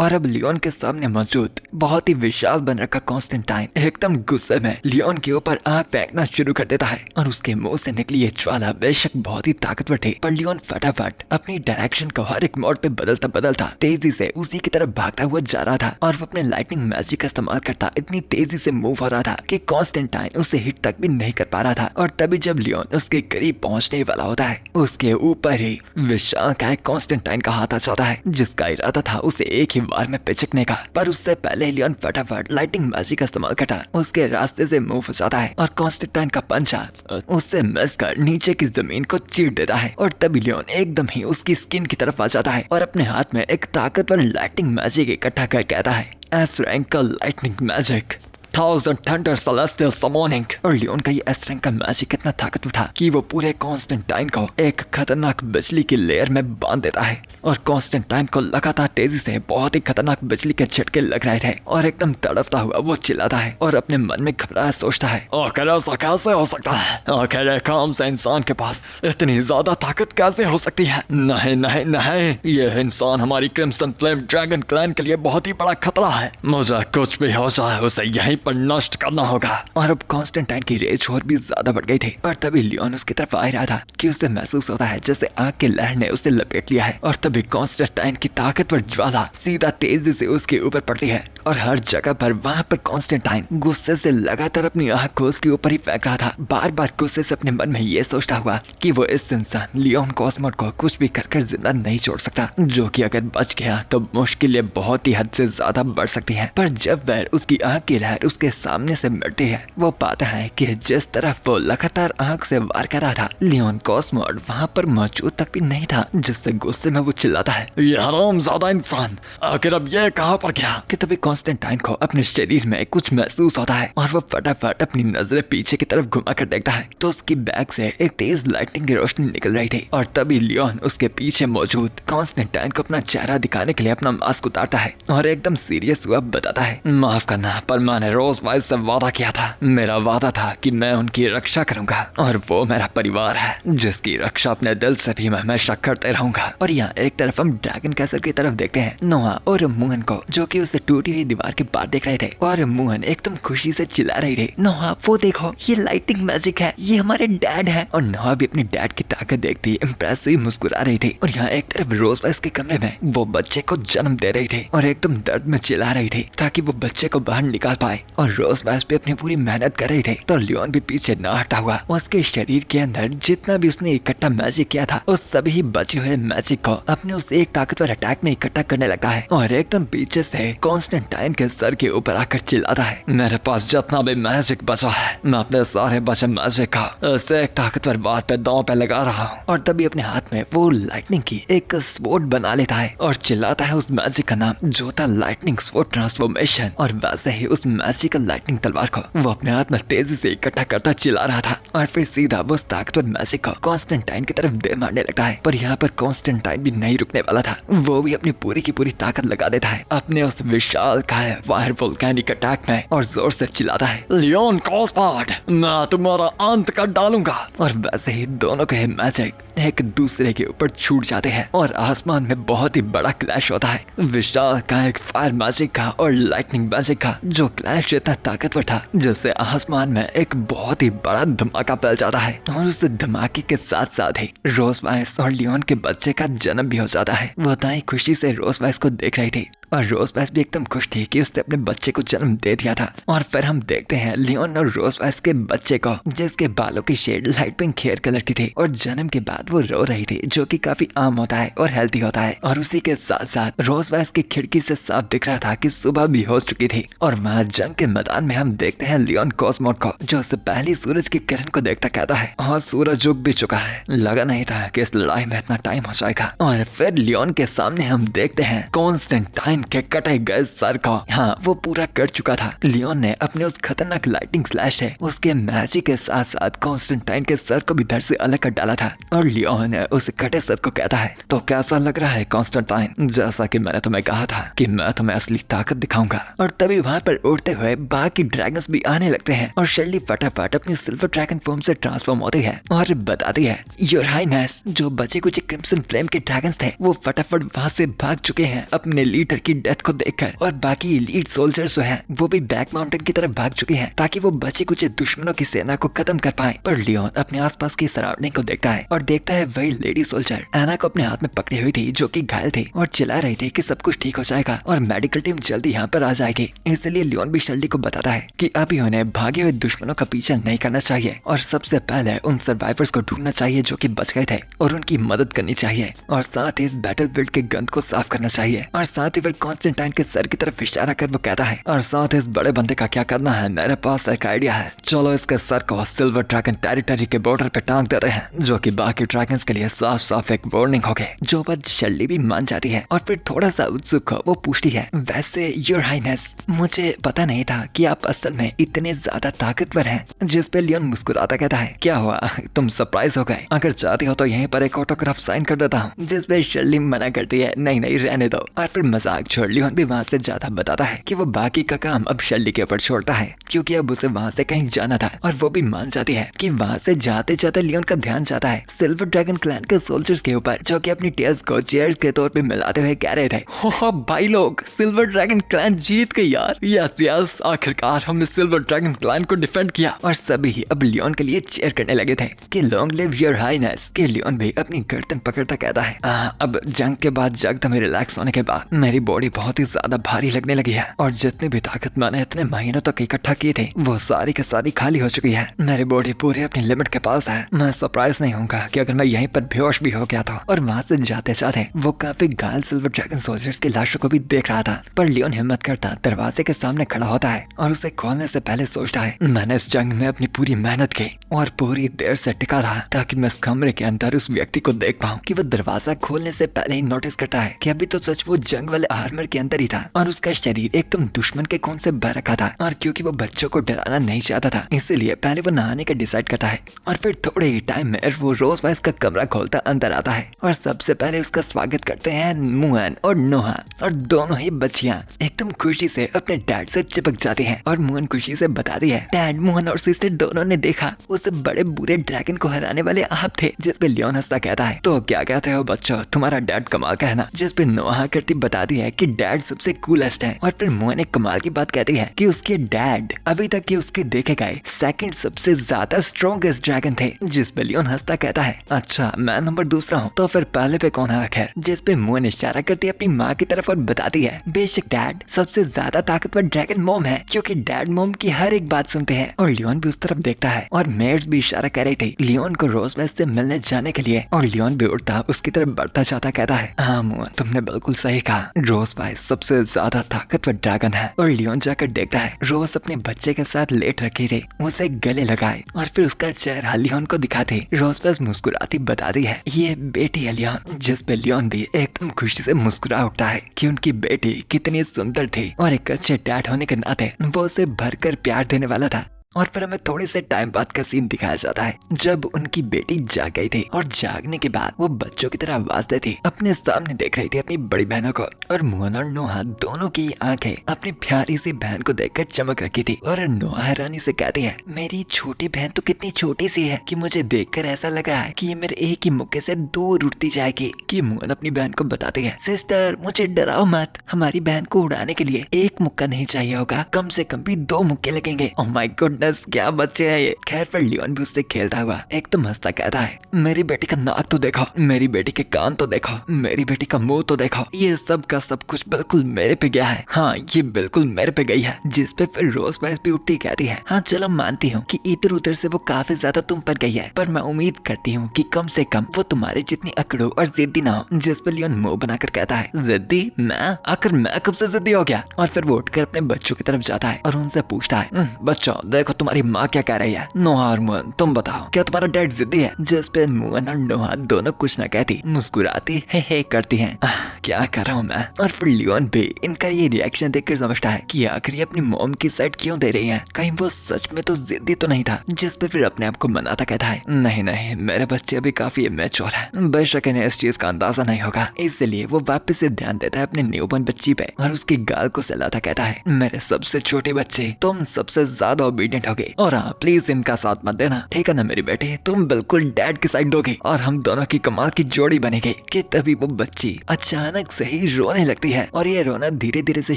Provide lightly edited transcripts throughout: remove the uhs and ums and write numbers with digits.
और अब लियोन के सामने मौजूद बहुत ही विशाल बन रखा कॉन्स्टेंटाइन एकदम गुस्से में लियोन के ऊपर आग फेंकना शुरू कर देता है और उसके मुंह से निकली ये ज्वाला बेशक बहुत ही ताकतवर थी, पर लियोन फटाफट अपनी डायरेक्शन को हर एक मोड़ पे बदलता बदलता तेजी से उसी की तरफ भागता हुआ जा रहा था और वो अपने लाइटनिंग मैजिक का इस्तेमाल करता इतनी तेजी से मूव हो रहा था कि कॉन्स्टेंटाइन उसे हिट तक भी नहीं कर पा रहा था। और तभी जब लियोन उसके करीब पहुंचने वाला होता है, उसके ऊपर ही विशालकाय कॉन्स्टेंटाइन का हाथ आ जाता है, जिसका इरादा था उसे एक ही बार में पिचकने का। पर उससे पहले लियोन फटाफट लाइटिंग मैजिक का इस्तेमाल करता उसके रास्ते से मूव हो जाता है और कॉन्स्टेंटाइन का पंचा उससे मिस कर नीचे की जमीन को चीर देता है। और तभी लियोन एकदम ही उसकी स्किन की तरफ आ जाता है और अपने हाथ में एक ताकतवर लाइटिंग मैजिक इकट्ठा कर कहता है, एस रैंक का लाइटनिंग मैजिक, 1000 थंडर सेलेस्टियल समोनिंग। और लियोन का ये एस रैंक का मैजिक इतना ताकतवर था कि वो पूरे कॉन्स्टेंटाइन को एक खतरनाक बिजली की लेयर में बांध देता है और कॉन्स्टेंटाइन को लगातार तेजी से बहुत ही खतरनाक बिजली के झटके लग रहे थे और एकदम तड़पता हुआ वो चिल्लाता है और अपने मन में घबराया सोचता है, आखिर ऐसा कैसे हो सकता है? आखिर एक काम से इंसान के पास इतनी ज्यादा ताकत कैसे हो सकती है? नहीं नहीं नहीं, ये इंसान हमारी क्रिम्सन फ्लेम ड्रैगन क्लैन के लिए बहुत ही बड़ा खतरा है। मुझे कुछ भी हो जाए उसे यहीं पर नष्ट करना होगा। और अब कॉन्स्टेंटाइन की रेज और भी ज्यादा बढ़ गई थी। पर तभी लियोन उसकी तरफ आ रहा था कि उसे महसूस होता है जैसे आग की लहर ने उसे लपेट लिया है और तभी कॉन्स्टेंटाइन की ताकतवर ज्वाला सीधा तेजी से उसके ऊपर पड़ती है और हर जगह पर वहाँ पर कॉन्स्टेंटाइन गुस्से से लगातार अपनी आँख को उसके ऊपर ही फेंक रहा था, बार बार गुस्से से अपने मन में ये सोचता हुआ कि वो इस इंसान लियोन कॉस्मोड को कुछ भी कर जिंदा नहीं छोड़ सकता, जो कि अगर बच गया तो मुश्किलें बहुत ही हद से ज्यादा बढ़ सकती हैं। पर जब वह उसकी आँख की लहर उसके सामने से मिटती है, वो पाता है कि जिस तरफ वो लगातार आँख से वार कर रहा था, लियोन कॉस्मोड वहाँ पर मौजूद तक भी नहीं था, जिससे गुस्से में वो चिल्लाता है, ये हरामज़ादा इंसान आखिर अब ये कहाँ पर गया? कि तभी कॉन्स्टेंटाइन को अपने शरीर में कुछ महसूस होता है और वो फटाफट अपनी नजरें पीछे की तरफ घुमा कर देखता है तो उसकी बैग से एक तेज लाइटनिंग की रोशनी निकल रही थी और तभी लियोन उसके पीछे मौजूद कॉन्स्टेंटाइन को अपना चेहरा दिखाने के लिए अपना मास्क उतारता है और एकदम सीरियस हुआ बताता है, माफ करना पर मैंने रोज वाइज से वादा किया था, मेरा वादा था कि मैं उनकी रक्षा करूंगा और वो मेरा परिवार है जिसकी रक्षा अपने दिल से भी मैं हमेशा करते रहूंगा। और यहाँ एक तरफ हम ड्रैगन कैसल की तरफ देखते हैं नोआ और मुहन को, जो कि उसे टूटी हुई दीवार के पार देख रहे थे और मुहन एकदम खुशी से चिल्ला रही थी, नोआ वो देखो ये लाइटिंग मैजिक है, ये हमारे डैड है। और नोआ भी अपनी डैड की ताकत देखती इम्प्रेस हुई मुस्कुरा रही थी। और यहाँ एक तरफ रोज वाइस के कमरे में वो बच्चे को जन्म दे रही थी और एकदम दर्द में चिल्ला रही थी ताकि वो बच्चे को बाहर निकाल पाए और रोज वाइस भी अपनी पूरी मेहनत कर रही थी। तो लियोन भी पीछे न हटा हुआ उसके शरीर के अंदर जितना भी उसने इकट्ठा मैजिक किया था उस सभी बचे हुए मैजिक को अपने उस एक ताकतवर अटैक में इकट्ठा करने लगा है और एकदम पीछे से कॉन्स्टेंटाइन के सर के ऊपर आकर चिल्लाता है, मेरे पास जितना भी मैजिक बचा है मैं अपने सारे बचे मैजिक का ऐसे एक ताकतवर बात पे दांव पे लगा रहा हूँ। और तभी अपने हाथ में वो लाइटनिंग की एक स्वॉर्ड बना लेता है और चिल्लाता है उस मैजिक का नाम जो था लाइटनिंग स्वॉर्ड ट्रांसफॉर्मेशन। और वैसे ही उस मैजिकल लाइटनिंग तलवार को वो अपने हाथ में तेजी से इकट्ठा करता चिल्ला रहा था और फिर सीधा वो तताकतवर मैजिक को कॉन्स्टेंटाइन की तरफ दे मारने लगता है। पर यहाँ पर कॉन्स्टेंटाइन भी नहीं रुकने वाला था, वो भी अपनी पूरी की पूरी ताकत लगा देता है अपने उस विशाल काय फायर वोल्केनिक अटैक में और जोर से चिल्लाता है, लियोन कॉस्मोड मैं तुम्हारा अंत कर डालूंगा। और वैसे ही दोनों के मैजिक एक दूसरे के ऊपर छूट जाते हैं और आसमान में बहुत ही बड़ा क्लैश होता है, विशाल काय फायर मैजिक का और लाइटनिंग मैजिक का, जो क्लैश इतना ताकतवर था जिससे आसमान में एक बहुत ही बड़ा धमाका फैल जाता है। और उस धमाके के साथ साथ ही रोज वाइस और लियोन के बच्चे का जन्म भी हो जाता है। वो दाई खुशी से रोज वाइस को देख रही थी और रोज वाइस भी एकदम खुश थी कि उसने अपने बच्चे को जन्म दे दिया था। और फिर हम देखते हैं लियोन और रोज वाइस के बच्चे को, जिसके बालों की shade light pink hair colour की थी और जन्म के बाद वो रो रही थी, जो कि काफी आम होता है और हेल्थी होता है। और उसी के साथ साथ रोज वाइस की खिड़की से साफ दिख रहा था कि सुबह भी हो चुकी थी। और वहाँ जंग के मैदान में हम देखते हैं लियोन कॉस्मोड को, जो उससे पहली सूरज की किरण को देखता कहता है, और सूरज उग भी चुका है, लगा नहीं था कि इस लड़ाई में इतना टाइम हो जाएगा। और फिर लियोन के सामने हम देखते हैं कॉन्स्टेंटाइन के कटे गए सर को। हाँ, वो पूरा कट चुका था। लियोन ने अपने उस खतरनाक लाइटिंग स्लैश से उसके मैजिक के साथ साथ कॉन्स्टेंटाइन के सर को भी धड़ से अलग कर डाला था। और लियोन उस कटे सर को कहता है, तो कैसा लग रहा है कॉन्स्टेंटाइन? जैसा कि मैंने तुम्हें कहा था कि मैं तुम्हें असली ताकत दिखाऊंगा। और तभी वहाँ पर उड़ते हुए बाकी ड्रैगन्स भी आने लगते हैं और शर्ली फटाफट अपनी सिल्वर ड्रैगन फॉर्म से ट्रांसफॉर्म होती है और बताती है, योर हाइनेस, जो बचे कुछ क्रिम्सन फ्लेम के ड्रैगन्स थे वो फटाफट वहाँ से भाग चुके हैं अपने लीडर की की डेथ को देखकर और बाकी एलीट सोल्जर्स जो हैं वो भी बैक माउंटेन की तरफ भाग चुके हैं ताकि वो बचे कुछ दुश्मनों की सेना को खत्म कर पाए। पर लियोन अपने आसपास की सराउंडिंग को देखता है और देखता है वही लेडी सोल्जर एना को अपने हाथ में पकड़ी हुई थी जो कि घायल थी और चिल्ला रही थी कि सब कुछ ठीक हो जाएगा और मेडिकल टीम जल्दी यहाँ पर आ जाएगी। इसलिए लियोन भी शर्ली को बताता है कि अभी उन्हें भागे हुए दुश्मनों का पीछा नहीं करना चाहिए और सबसे पहले उन सर्वाइवर्स को ढूंढना चाहिए जो कि बच गए थे और उनकी मदद करनी चाहिए और साथ ही इस बैटलफील्ड के गंद को साफ करना चाहिए। और साथ ही फिर कॉन्स्टेंटाइन के सर की तरफ इशारा कर वो कहता है और साथ इस बड़े बंदे का क्या करना है, मेरे पास एक आइडिया है, चलो इसके सर को सिल्वर ड्रैगन टेरिटरी के बॉर्डर पे टांग देते हैं, जो कि बाकी ड्रैगन्स के लिए साफ साफ एक वार्निंग हो गए। जो बात शर्ली भी मान जाती है और फिर थोड़ा सा उत्सुक वो पूछती है, वैसे योर हाइनेस मुझे पता नहीं था कि आप असल में इतने ज्यादा ताकतवर हैं। जिस पे लियोन मुस्कुराता कहता है, क्या हुआ तुम सरप्राइज हो गए, अगर चाहती हो तो यहीं पर एक ऑटोग्राफ साइन कर देता हूँ। जिस पे शर्ली मना करती है, नहीं नहीं रहने दो। और फिर मजाक छोड़ लियोन भी वहाँ से ज्यादा बताता है कि वो बाकी का काम अब शर्ली के ऊपर छोड़ता है क्योंकि अब उसे वहाँ से कहीं जाना था। और वो भी मान जाती है कि वहाँ से जाते जाते लियोन का ध्यान जाता है सिल्वर ड्रैगन क्लैन के सोल्जर्स के ऊपर जो कि अपनी टेयर्स को चेयर्स के तौर पे मिलाते हुए कह रहे थे, हो भाई लोग सिल्वर ड्रैगन क्लैन जीत गई यार, यस यस आखिरकार हमने सिल्वर ड्रैगन क्लैन को डिफेंड किया। और सभी अब लियोन के लिए चेयर करने लगे थे कि लॉन्ग लिव योर हाइनेस। कि लियोन भी अपनी गर्दन पकड़ता कहता है, अब जंग के बाद एकदम रिलैक्स होने के बाद मेरी बॉडी बहुत ही ज्यादा भारी लगने लगी है और जितनी भी ताकत मैंने इतने महीनों तक इकट्ठा की थी वो सारी की सारी खाली हो चुकी है। मेरी बॉडी पूरी अपनी लिमिट के पास है। मैं सरप्राइज नहीं होऊंगा कि अगर मैं यहीं पर बेहोश भी हो गया था। और वहाँ से जाते जाते वो काफी घायल सिल्वर ड्रैगन सोल्जर्स की लाशों को भी देख रहा था। पर लियोन हिम्मत करता दरवाजे के सामने खड़ा होता है और उसे खोलने से पहले सोचता है, मैंने इस जंग में अपनी पूरी मेहनत की और पूरी देर से टिका रहा ताकि मैं इस कमरे के अंदर उस व्यक्ति को देख पाऊं। कि वो दरवाजा खोलने से पहले ही नोटिस करता है कि अभी तो सच वो जंग वाले आर्मर के अंदर ही था और उसका शरीर एकदम दुश्मन के खून से भर रखा था। और क्योंकि वो बच्चों को डराना नहीं चाहता था इसलिए पहले वो नहाने का डिसाइड करता है और फिर थोड़े ही टाइम में वो रोज वाइस का कमरा खोलता अंदर आता है और सबसे पहले उसका स्वागत करते हैं मुअन और नोहा। और दोनों ही बच्चियां एकदम खुशी से अपने डैड से चिपक जाती हैं और मुअन खुशी से बताती है, डैड मुअन और सिस्टर दोनों ने देखा उस बड़े बुरे ड्रैगन को हराने वाले आप थे। जिस पे लियोन हंसता कहता है, तो क्या कहते हो बच्चों, तुम्हारा डैड कमाल का है ना। जिस पे नोहा करती बताती है कि डैड सबसे कूलेस्ट है। और फिर मुअन एक कमाल की बात कहती है कि उसके डैड अभी तक के उसके देखे गए सेकंड सबसे ज्यादा स्ट्रॉन्गेस्ट ड्रैगन थे। जिस पे लियोन हंसता कहता है, अच्छा मैं नंबर दूसरा हूँ तो फिर पहले पे कौन है खैर। जिस पे मुअन इशारा करती है अपनी माँ की तरफ और बताती है, बेशक डैड सबसे ज्यादा ताकतवर ड्रैगन मॉम है क्योंकि डैड मॉम की हर एक बात सुनते हैं। और लियोन भी उस तरफ देखता है और मेड्स भी इशारा कर रही थी लियोन को रोजवेस से मिलने जाने के लिए। और लियोन भी उठता उसकी तरफ बढ़ता जाता कहता है, हाँ मुअन तुमने बिल्कुल सही कहा, रोजवाइस सबसे ज्यादा ताकतवर ड्रैगन है। और लियोन जाकर देखता है रोज अपने बच्चे के साथ लेट रखी थी, उसे गले लगाए और फिर उसका चेहरा लियोन को दिखाती। रोजवेस मुस्कुराती बताती है, ये बेटी है लियोन। जिस पे लियोन भी एकदम खुशी से मुस्कुरा उठता है कि उनकी बेटी कितनी सुंदर थी और एक अच्छे डैड होने के नाते वो उसे भरकर प्यार देने वाला था। और फिर हमें थोड़े से टाइम बाद का सीन दिखाया जाता है जब उनकी बेटी जाग गई थी और जागने के बाद वो बच्चों की तरह आवाज देती अपने सामने देख रही थी अपनी बड़ी बहनों को। और मुअन और नोहा दोनों की आंखें अपनी प्यारी सी बहन को देखकर चमक रखी थी। और नोहा हैरानी से कहती है, मेरी छोटी बहन तो कितनी छोटी सी है कि मुझे देखकर ऐसा लग रहा है कि ये मेरे एक ही मुक्के से दूर उड़ती जाएगी। कि मुअन अपनी बहन को बताती है, सिस्टर मुझे डराओ मत, हमारी बहन को उड़ाने के लिए एक मुक्का नहीं चाहिए होगा, कम से कम भी 2 मुक्के लगेंगे। ओह माय गॉड क्या बच्चे हैं ये। खैर पर लियोन भी उससे खेलता हुआ एकदम हंसता कहता है, मेरी बेटी का नाक तो देखो, मेरी बेटी के कान तो देखो, मेरी बेटी का मुंह तो देखो, ये सब का सब कुछ बिल्कुल मेरे पे गया है। हाँ ये बिल्कुल मेरे पे गई है। जिस पे फिर रोज वाइस भी उठती कहती है, हाँ चलो मानती हूँ कि इधर उधर से वो काफी ज्यादा तुम पर गई है, पर मैं उम्मीद करती हूँ कि कम से कम वो तुम्हारे जितनी अकड़ो और जिद्दी ना हो। जिस पे लियोन मुंह बनाकर कहता है, जिद्दी मैं? आखिर मैं कब से जिद्दी हो गया? और फिर वो उठकर अपने बच्चों की तरफ जाता है और उनसे पूछता है, बच्चों देखो तुम्हारी माँ क्या कह रही है। नोहा और मुअन तुम बताओ, क्या तुम्हारा डैड जिद्दी है? जिस पे मुअन और नोहा दोनों कुछ न कहती मुस्कुराती हे करती हैं। क्या कर रहा हूँ मैं। और फिर लियोन भी इनका ये रिएक्शन देखकर समझता है कि आखिर ये अपनी मॉम की साइड क्यों दे रही है, कहीं वो सच में तो जिद्दी तो नहीं था। जिस पे फिर अपने आप को मनाता कहता है, नहीं नहीं मेरे बच्चे अभी काफी मैच्योर है, बेशक इन्हें इस चीज का अंदाजा नहीं होगा। इसलिए वो वापस से ध्यान देता है अपने न्यूबॉर्न बच्ची पे और उसकी गाल को सहलाता कहता है, मेरे सबसे छोटे बच्चे तुम सबसे ज्यादा ओबीडियंट प्रेग्नेंट हो गई और हाँ प्लीज इनका साथ मत देना, ठीक है ना मेरी बेटी, तुम बिल्कुल डैड की साइड दोगे और हम दोनों की कमाल की जोड़ी बनेगी। कि तभी वो बच्ची अचानक से ही रोने लगती है और ये रोना धीरे धीरे से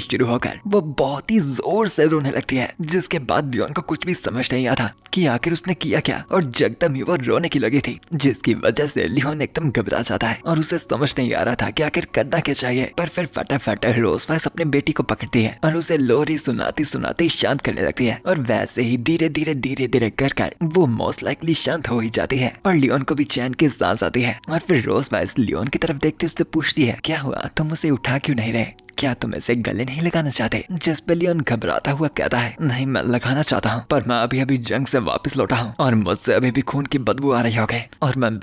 शुरू होकर वो बहुत ही जोर से रोने लगती है, जिसके बाद लियोन को कुछ भी समझ नहीं आता कि आखिर उसने किया क्या और जगदम ही वो रोने की लगी थी, जिसकी वजह से लियोन एकदम घबरा जाता है और उसे समझ नहीं आ रहा था कि आखिर करना क्या चाहिए। पर फिर फटाफट रोजवाइस अपने बेटी को पकड़ती है और उसे लोरी सुनाती सुनाती शांत करने लगती है और वैसे ही धीरे धीरे कर वो मोस्ट लाइकली शांत हो ही जाती है और लियोन को भी चैन की सांस आती है। और फिर रोजवाइस लियोन की तरफ देखते उससे पूछती है, क्या हुआ, तुम उसे उठा क्यों नहीं रहे, क्या तुम इसे गले नहीं लगाना चाहते? जिस पे लियोन घबराता हुआ कहता है, नहीं मैं लगाना चाहता हूँ, पर मैं अभी जंग से वापस लौटा हूँ और मुझसे अभी भी खून की बदबू आ रही होगी और मैं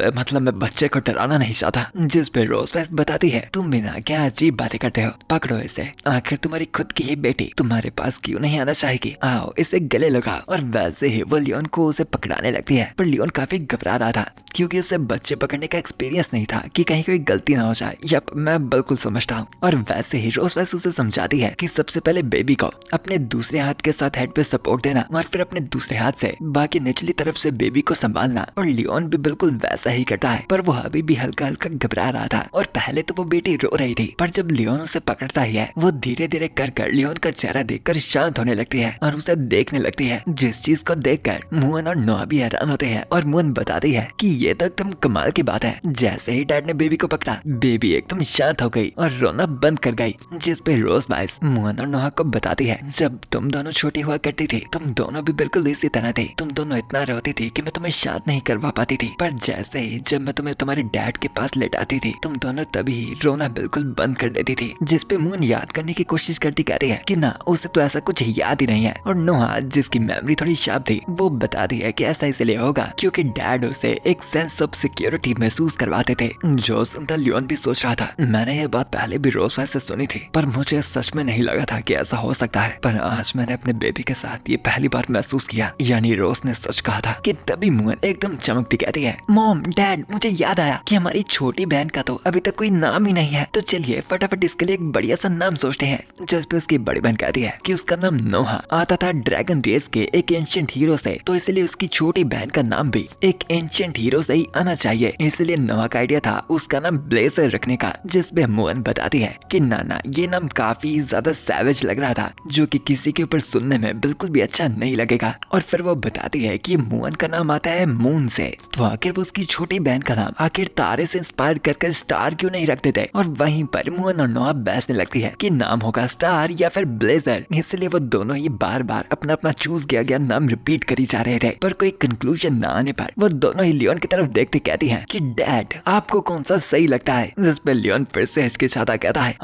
बच्चे को डराना नहीं चाहता। जिस पे रोजवाइस बताती है, तुम बिना क्या अजीब बातें करते हो, पकड़ो इसे, आखिर तुम्हारी खुद की ही बेटी तुम्हारे पास क्यों नहीं आना चाहेगी, आओ इसे गले लगाओ। और वैसे ही वो लियोन को उसे पकड़ाने लगती है, पर लियोन काफी घबरा रहा था क्योंकि उसे बच्चे पकड़ने का एक्सपीरियंस नहीं था कि कहीं कोई गलती ना हो जाए। यप मैं बिल्कुल समझता हूँ। और वैसे ही रोजवाइस उसे समझाती है कि सबसे पहले बेबी को अपने दूसरे हाथ के साथ हेड पे सपोर्ट देना और फिर अपने दूसरे हाथ से बाकी निचली तरफ से बेबी को संभालना। और लियोन भी बिल्कुल वैसा ही करता है, पर वो अभी भी हल्का हल्का घबरा रहा था और पहले तो वो बेटी रो रही थी, पर जब लियोन उसे पकड़ता ही है वो धीरे धीरे कर लियोन का चेहरा देखकर शांत होने लगती है और उसे देखने लगती है, जिस चीज को देखकर मुअन और नोआ भी हैरान होते हैं। और मुअन बताती है कि ये तो एकदम कमाल की बात है। जैसे ही डैड ने बेबी को पकड़ा, बेबी एकदम शांत हो गई और रोना बंद कर गई। जिस पे रोजवाइस मुअन और नोआ को बताती है, जब तुम दोनों छोटी हुआ करती थी तुम दोनों भी बिल्कुल इसी तरह थे, तुम दोनों इतना रोती थी कि मैं तुम्हें शांत नहीं करवा पाती थी, पर जैसे ही जब मैं तुम्हें तुम्हारे डैड के पास लेटाती थी तुम दोनों तभी रोना बिल्कुल बंद कर देती थी। जिस पे मुअन याद करने की कोशिश करती कहती है कि ना उसे तो ऐसा कुछ याद ही नहीं है। और नोआ जिसकी मेमोरी थोड़ी शार्प थी वो बताती है कि ऐसा इसलिए होगा क्योंकि डैड उसे एक सेंस ऑफ सिक्योरिटी महसूस करवाते थे। जो सुनकर लियोन भी सोच रहा था, मैंने ये बात पहले भी रोजवाइस से सुनी थी पर मुझे सच में नहीं लगा था कि ऐसा हो सकता है, पर आज मैंने अपने बेबी के साथ ये पहली बार महसूस किया। यानी रोज ने सच कहा था। कि तभी मुअन एकदम चमकती कहती है, मॉम डैड मुझे याद आया कि हमारी छोटी बहन का तो अभी तक कोई नाम ही नहीं है, तो चलिए फटाफट इसके लिए एक बढ़िया सा नाम सोचते हैं। जिस पे उसकी बड़ी बहन कहती है कि उसका नाम नोहा आता था ड्रैगन रेस के एक एंशिएंट हीरो से, तो इसलिए उसकी छोटी बहन का नाम भी एक एंशिएंट हीरो से ही आना चाहिए, इसलिए नोहा का आइडिया था उसका नाम ब्लेजर रखने का। जिस पे मुअन बताती है कि नाना ये नाम काफी ज्यादा सैवेज लग रहा था, जो कि किसी के ऊपर सुनने में बिल्कुल भी अच्छा नहीं लगेगा। और फिर वो बताती है कि मुअन का नाम आता है मून से, तो आखिर वो उसकी छोटी बहन का नाम आखिर तारे से इंस्पायर कर स्टार क्यों नहीं रखते थे। और वहीं पर मुअन और नोआ बहसने लगती है कि नाम होगा स्टार या फिर ब्लेजर, इसलिए वो दोनों ही बार बार अपना अपना चूज किया गया नाम रिपीट करी जा रहे थे। पर कोई कंक्लूजन न आने पर वो दोनों ही लियोन की तरफ देखते कहती है कि डैड आपको कौन सा सही लगता है। जिस पे लियोन फिर से हिचकिचाता कहता है,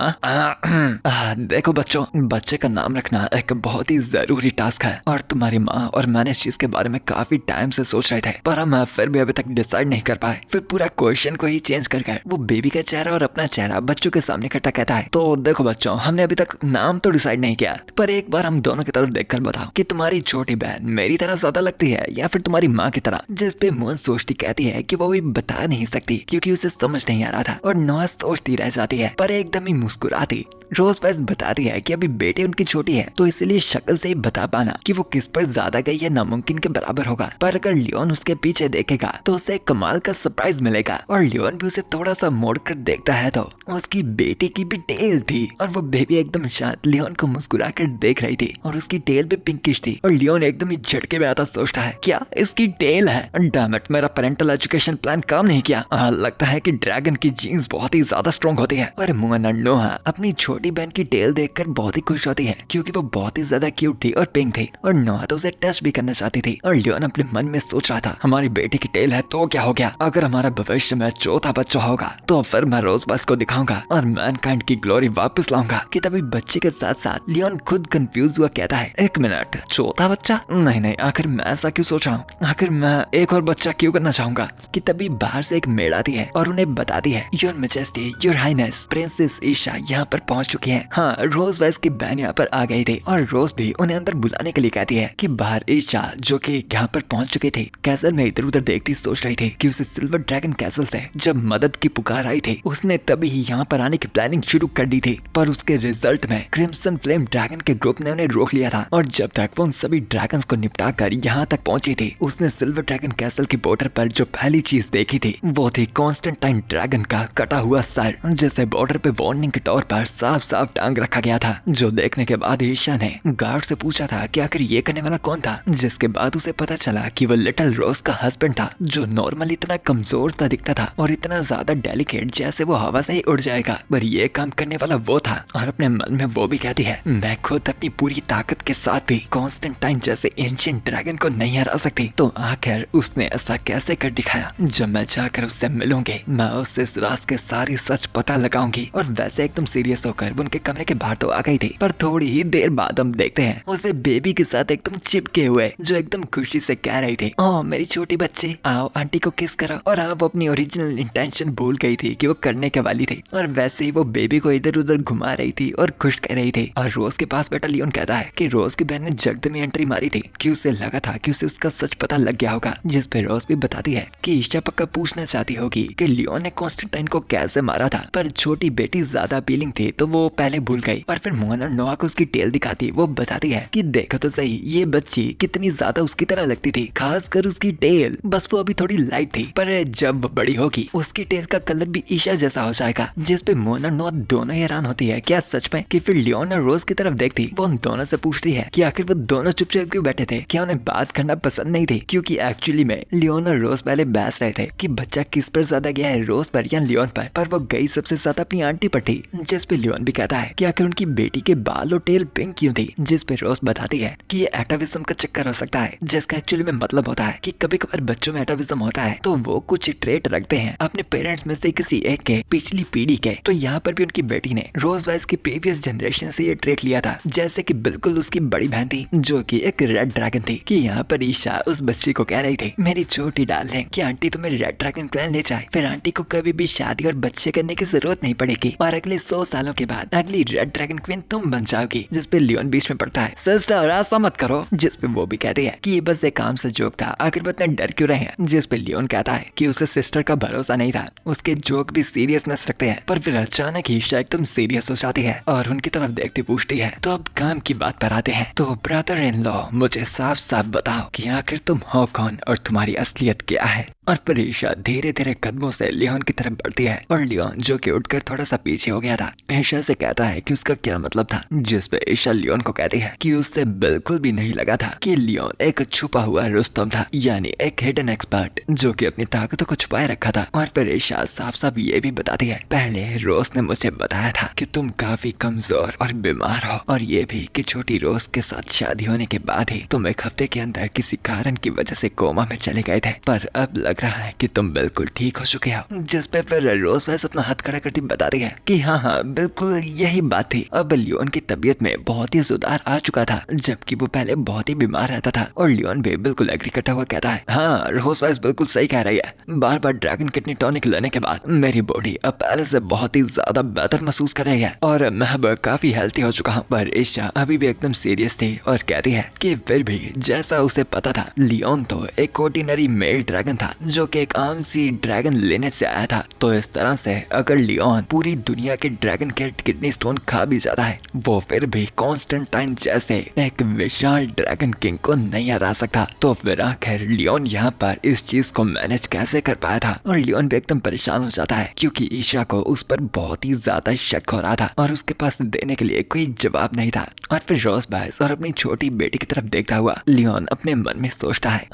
देखो बच्चों, बच्चे का नाम रखना एक बहुत ही जरूरी टास्क है और तुम्हारी माँ और मैंने इस चीज के बारे में काफी टाइम से सोच रहे थे, पर हम फिर भी अभी तक डिसाइड नहीं कर पाए। फिर पूरा क्वेश्चन को ही चेंज कर वो बेबी का चेहरा और अपना चेहरा बच्चों के सामने इकट्ठा कहता है, तो देखो बच्चों, हमने अभी तक नाम तो डिसाइड नहीं किया, पर एक बार हम दोनों की तरफ देखकर बताओ कि तुम्हारी छोटी बहन मेरी तरह ज्यादा लगती है या फिर तुम्हारी माँ की तरह। जिस पे मुअन सोचती कहती है कि वो भी बता नहीं सकती क्योंकि उसे समझ नहीं आ रहा था। और नोआ सोचती रह जाती है पर एकदम ही मुस्कुराती रोजवाइस बताती है कि अभी बेटी उनकी छोटी है, तो इसलिए शक्ल से ही बता पाना कि वो किस पर ज्यादा गई है नामुमकिन के बराबर होगा। पर अगर लियोन उसके पीछे देखेगा तो उसे कमाल का सरप्राइज मिलेगा। और लियोन भी उसे थोड़ा सा मोड़ कर देखता है तो उसकी बेटी की भी टेल थी और वो बेबी एकदम शांत लियोन को मुस्कुरा कर देख रही थी और उसकी टेल भी पिंकिश थी। और लियोन एकदम ही झटके में आता सोचता है, क्या इसकी टेल है? डैम इट, मेरा पेरेंटल एजुकेशन प्लान काम नहीं किया। लगता है कि ड्रैगन की जीन्स बहुत ही ज्यादा स्ट्रॉन्ग होती है। और मुअन और नोहा अपनी छोटी बहन की टेल देखकर बहुत ही खुश होती है क्योंकि वो बहुत ही ज्यादा क्यूट थी और पिंक थी। और नोहा तो उसे टच भी करना चाहती थी। और लियोन अपने मन में सोच रहा था, हमारी बेटी की टेल है तो क्या हो गया, अगर हमारा भविष्य में चौथा बच्चा होगा तो फिर मैं रोजबस को दिखाऊंगा और मैनकाइंड की ग्लोरी वापस लाऊंगा। कि तभी बच्चे के साथ साथ लियोन खुद कंफ्यूज हुआ कहता है, एक मिनट, चौथा बच्चा? नहीं, आखिर मैं ऐसा क्यों सोच रहा हूँ, आखिर मैं एक और बच्चा क्यों करना चाहूंगा। कि तभी बाहर से एक मेड आती है और उन्हें बताती है, your majesty, your highness, princess Isha यहाँ पर पहुँच चुकी है। हाँ, रोज वाइस की बहन यहाँ पर आ गई थी और रोज भी उन्हें अंदर बुलाने के लिए कहती है। कि बाहर ईशा जो कि यहाँ पर पहुँच चुकी थी कैसल में इधर उधर देखती सोच रही थी कि उसे सिल्वर ड्रैगन कैसल से जब मदद की पुकार आई थी उसने तभी ही यहाँ पर आने की प्लानिंग शुरू कर दी थी, पर उसके रिजल्ट में क्रिम्सन फ्लेम ड्रैगन के ग्रुप ने उन्हें रोक लिया था और जब तक वो उन सभी ड्रैगन्स को निपटा कर यहाँ तक पहुंची थी, उसने सिल्वर ड्रैगन कैसल की बॉर्डर पर जो पहली चीज देखी थी वो थी कॉन्स्टेंटाइन ड्रैगन का कटा हुआ सर, जिसे बॉर्डर पे वार्निंग के तौर पर साफ साफ टांग रखा गया था। जो देखने के बाद ईशा ने गार्ड से पूछा था कि आखिर ये करने वाला कौन था, जिसके बाद उसे पता चला कि वो लिटिल रोज का हस्बैंड था, जो नॉर्मल इतना कमजोर सा दिखता था और इतना ज्यादा डेलिकेट जैसे वो हवा से ही उड़ जाएगा, पर ये काम करने वाला वो था। और अपने मन में वो भी कहती है, मैं खुद अपनी पूरी ताकत के साथ भी कॉन्स्टेंटाइन जैसे एंशिएंट ड्रैगन को नहीं हरा सकती, तो आखिर उसने ऐसा कैसे कर दिखाया। जब मैं जाकर उससे मिलूंगी, मैं उससे इस राज के सारी सच पता लगाऊंगी। और वैसे एकदम सीरियस होकर वो उनके कमरे के बाहर तो आ गई थी, पर थोड़ी ही देर बाद हम देखते हैं उसे बेबी के साथ एकदम चिपके हुए, जो एकदम खुशी से कह रही थी, ओह मेरी छोटी बच्ची, आओ आंटी को किस करो। और हाँ, वो अपनी ओरिजिनल इंटेंशन भूल गई थी कि वो करने के वाली थी, और वैसे ही वो बेबी को इधर उधर घुमा रही थी और खुश कर रही थी। और रोज के पास बैठा लियोन कहता है कि रोज की बहन ने जगदमी एंट्री मारी थी कि उसे लगा था कि उसे उसका सच पता लग गया होगा, जिस पे रोज भी बताती है कि ईशा पक्का पूछना चाहती होगी कि लियोन ने कॉन्स्टेंटाइन को कैसे मारा था, पर छोटी बेटी ज्यादा अपीलिंग थी तो वो पहले भूल गई। और फिर मोहन और नोआ को उसकी टेल दिखाती, वो बताती है कि देखो तो सही ये बच्ची कितनी ज्यादा उसकी तरह लगती थी, खासकर उसकी टेल, बस वो अभी थोड़ी लाइट थी, पर जब वो बड़ी होगी उसकी टेल का कलर भी ईशा जैसा हो जाएगा। जिस पे मोहन और नोआ दोनों हैरान होती है क्या सच में, कि फिर लियोन और रोज की तरफ देखती, वो उन दोनों से पूछती है कि आखिर वो दोनों चुपचाप क्यों बैठे थे, क्या उन्हें बात करना पसंद नहीं थी, क्योंकि एक्चुअली में लियोन और रोज पहले बहस रहे थे कि बच्चा किस पर ज्यादा गया है, रोज पर या लियोन पर वो गई सबसे ज्यादा अपनी आंटी पर थी। जिस पे लियोन भी कहता है कि आखिर उनकी बेटी के बाल और टेल पिंक क्यों थी, जिस पे रोज बताती है कि ये एटाविज्म का चक्कर हो सकता है, जिसका एक्चुअली में मतलब होता है कि कभी कभार बच्चों में एटाविज्म होता है तो वो कुछ ट्रेट रखते हैं अपने पेरेंट्स में से किसी एक के, पिछली पीढ़ी के। तो यहाँ पर भी उनकी बेटी ने रोज वाइस की प्रीवियस जनरेशन से ये ट्रेट लिया था, जैसे कि बिल्कुल उसकी बड़ी बहन थी जो कि एक रेड ड्रैगन थी। कि यहाँ पर ईशा उस बच्ची को कह रही थी, मेरी छोटी डार्लिंग, कि आंटी तुम्हें रेड ड्रैगन क्लैन ले जाए, फिर आंटी को कभी भी शादी और बच्चे करने की जरूरत नहीं पड़ेगी और अगले 100 सालों के बाद अगली रेड ड्रैगन क्वीन तुम बन जाओगी। जिस पे लियोन बीच में पड़ता है, सिस्टर ऐसा मत करो, जिस पे वो भी कहती है कि ये बस एक काम से जोक था, आखिर वो इतने डर क्यों रहे हैं। जिस पे लियोन कहता है कि उसे सिस्टर का भरोसा नहीं था, उसके जोक भी सीरियसनेस रखते हैं। पर फिर अचानक ईशा एकदम सीरियस हो जाती है और उनकी तरफ देखती पूछती है, तो अब काम की बात पर आते हैं, तो ब्रदर इन लॉ मुझे साफ साफ बताओ कि आखिर तुम हो कौन और तुम्हारी असलियत क्या है। और फिर ईशा धीरे धीरे कदमों से लियोन की तरफ बढ़ती है और लियोन जो कि उठकर थोड़ा सा पीछे हो गया था, ईशा से कहता है कि उसका क्या मतलब था। जिस पे ईशा लियोन को कहती है कि उससे बिल्कुल भी नहीं लगा था कि लियोन एक छुपा हुआ रुस्तम था, यानी एक हिडन एक्सपर्ट जो कि अपनी ताकतों को छुपाए रखा था। और फिर ईशा साफ साफ ये भी बताती है, पहले रोज ने मुझे बताया था कि तुम काफी कमजोर और बीमार हो, और ये भी कि छोटी रोज के साथ शादी होने के बाद ही तुम एक हफ्ते के अंदर किसी कारण की वजह से कोमा में चले गए थे, पर अब लग रहा है कि तुम बिल्कुल ठीक हो चुके हो। जिस पे फिर रोज वैस अपना हाथ खड़ा करती बताती है कि हाँ बिल्कुल यही बात थी। अब लियोन की तबीयत में बहुत ही सुधार आ चुका था, जबकि वो पहले बहुत ही बीमार रहता था। और लियोन भी बिल्कुल एग्री करता हुआ कहता है, हाँ रोज वैस बिल्कुल सही कह रही है, बार बार ड्रैगन किडनी टॉनिक लेने के बाद मेरी बॉडी अब पहले से बहुत ही ज्यादा बेहतर महसूस कर रही है और मैं अब काफी हेल्थी हो चुका हूँ। पर ईशा अभी भी एकदम सीरियस थी और कहती है कि फिर भी जैसा उसे पता था, लियोन तो एक ऑर्डिनरी मेल ड्रैगन था जो कि एक आम सी ड्रैगन लेने से आया था। तो इस तरह से अगर लियोन पूरी दुनिया के ड्रैगन के किडनी स्टोन खा भी जाता है, वो फिर भी कॉन्स्टेंटाइन जैसे एक विशाल ड्रैगन किंग को नहीं हरा सकता। तो फिर आखिर लियोन यहाँ पर इस चीज को मैनेज कैसे कर पाया था। और लियोन भी एकदम परेशान हो जाता है क्योंकि ईशा को उस पर बहुत ही ज्यादा शक हो रहा था और उसके पास देने के लिए कोई जवाब नहीं था। और फिर रोज बाइस और अपनी छोटी बेटी की तरफ देखता हुआ लियोन अपने मन में सोचता है,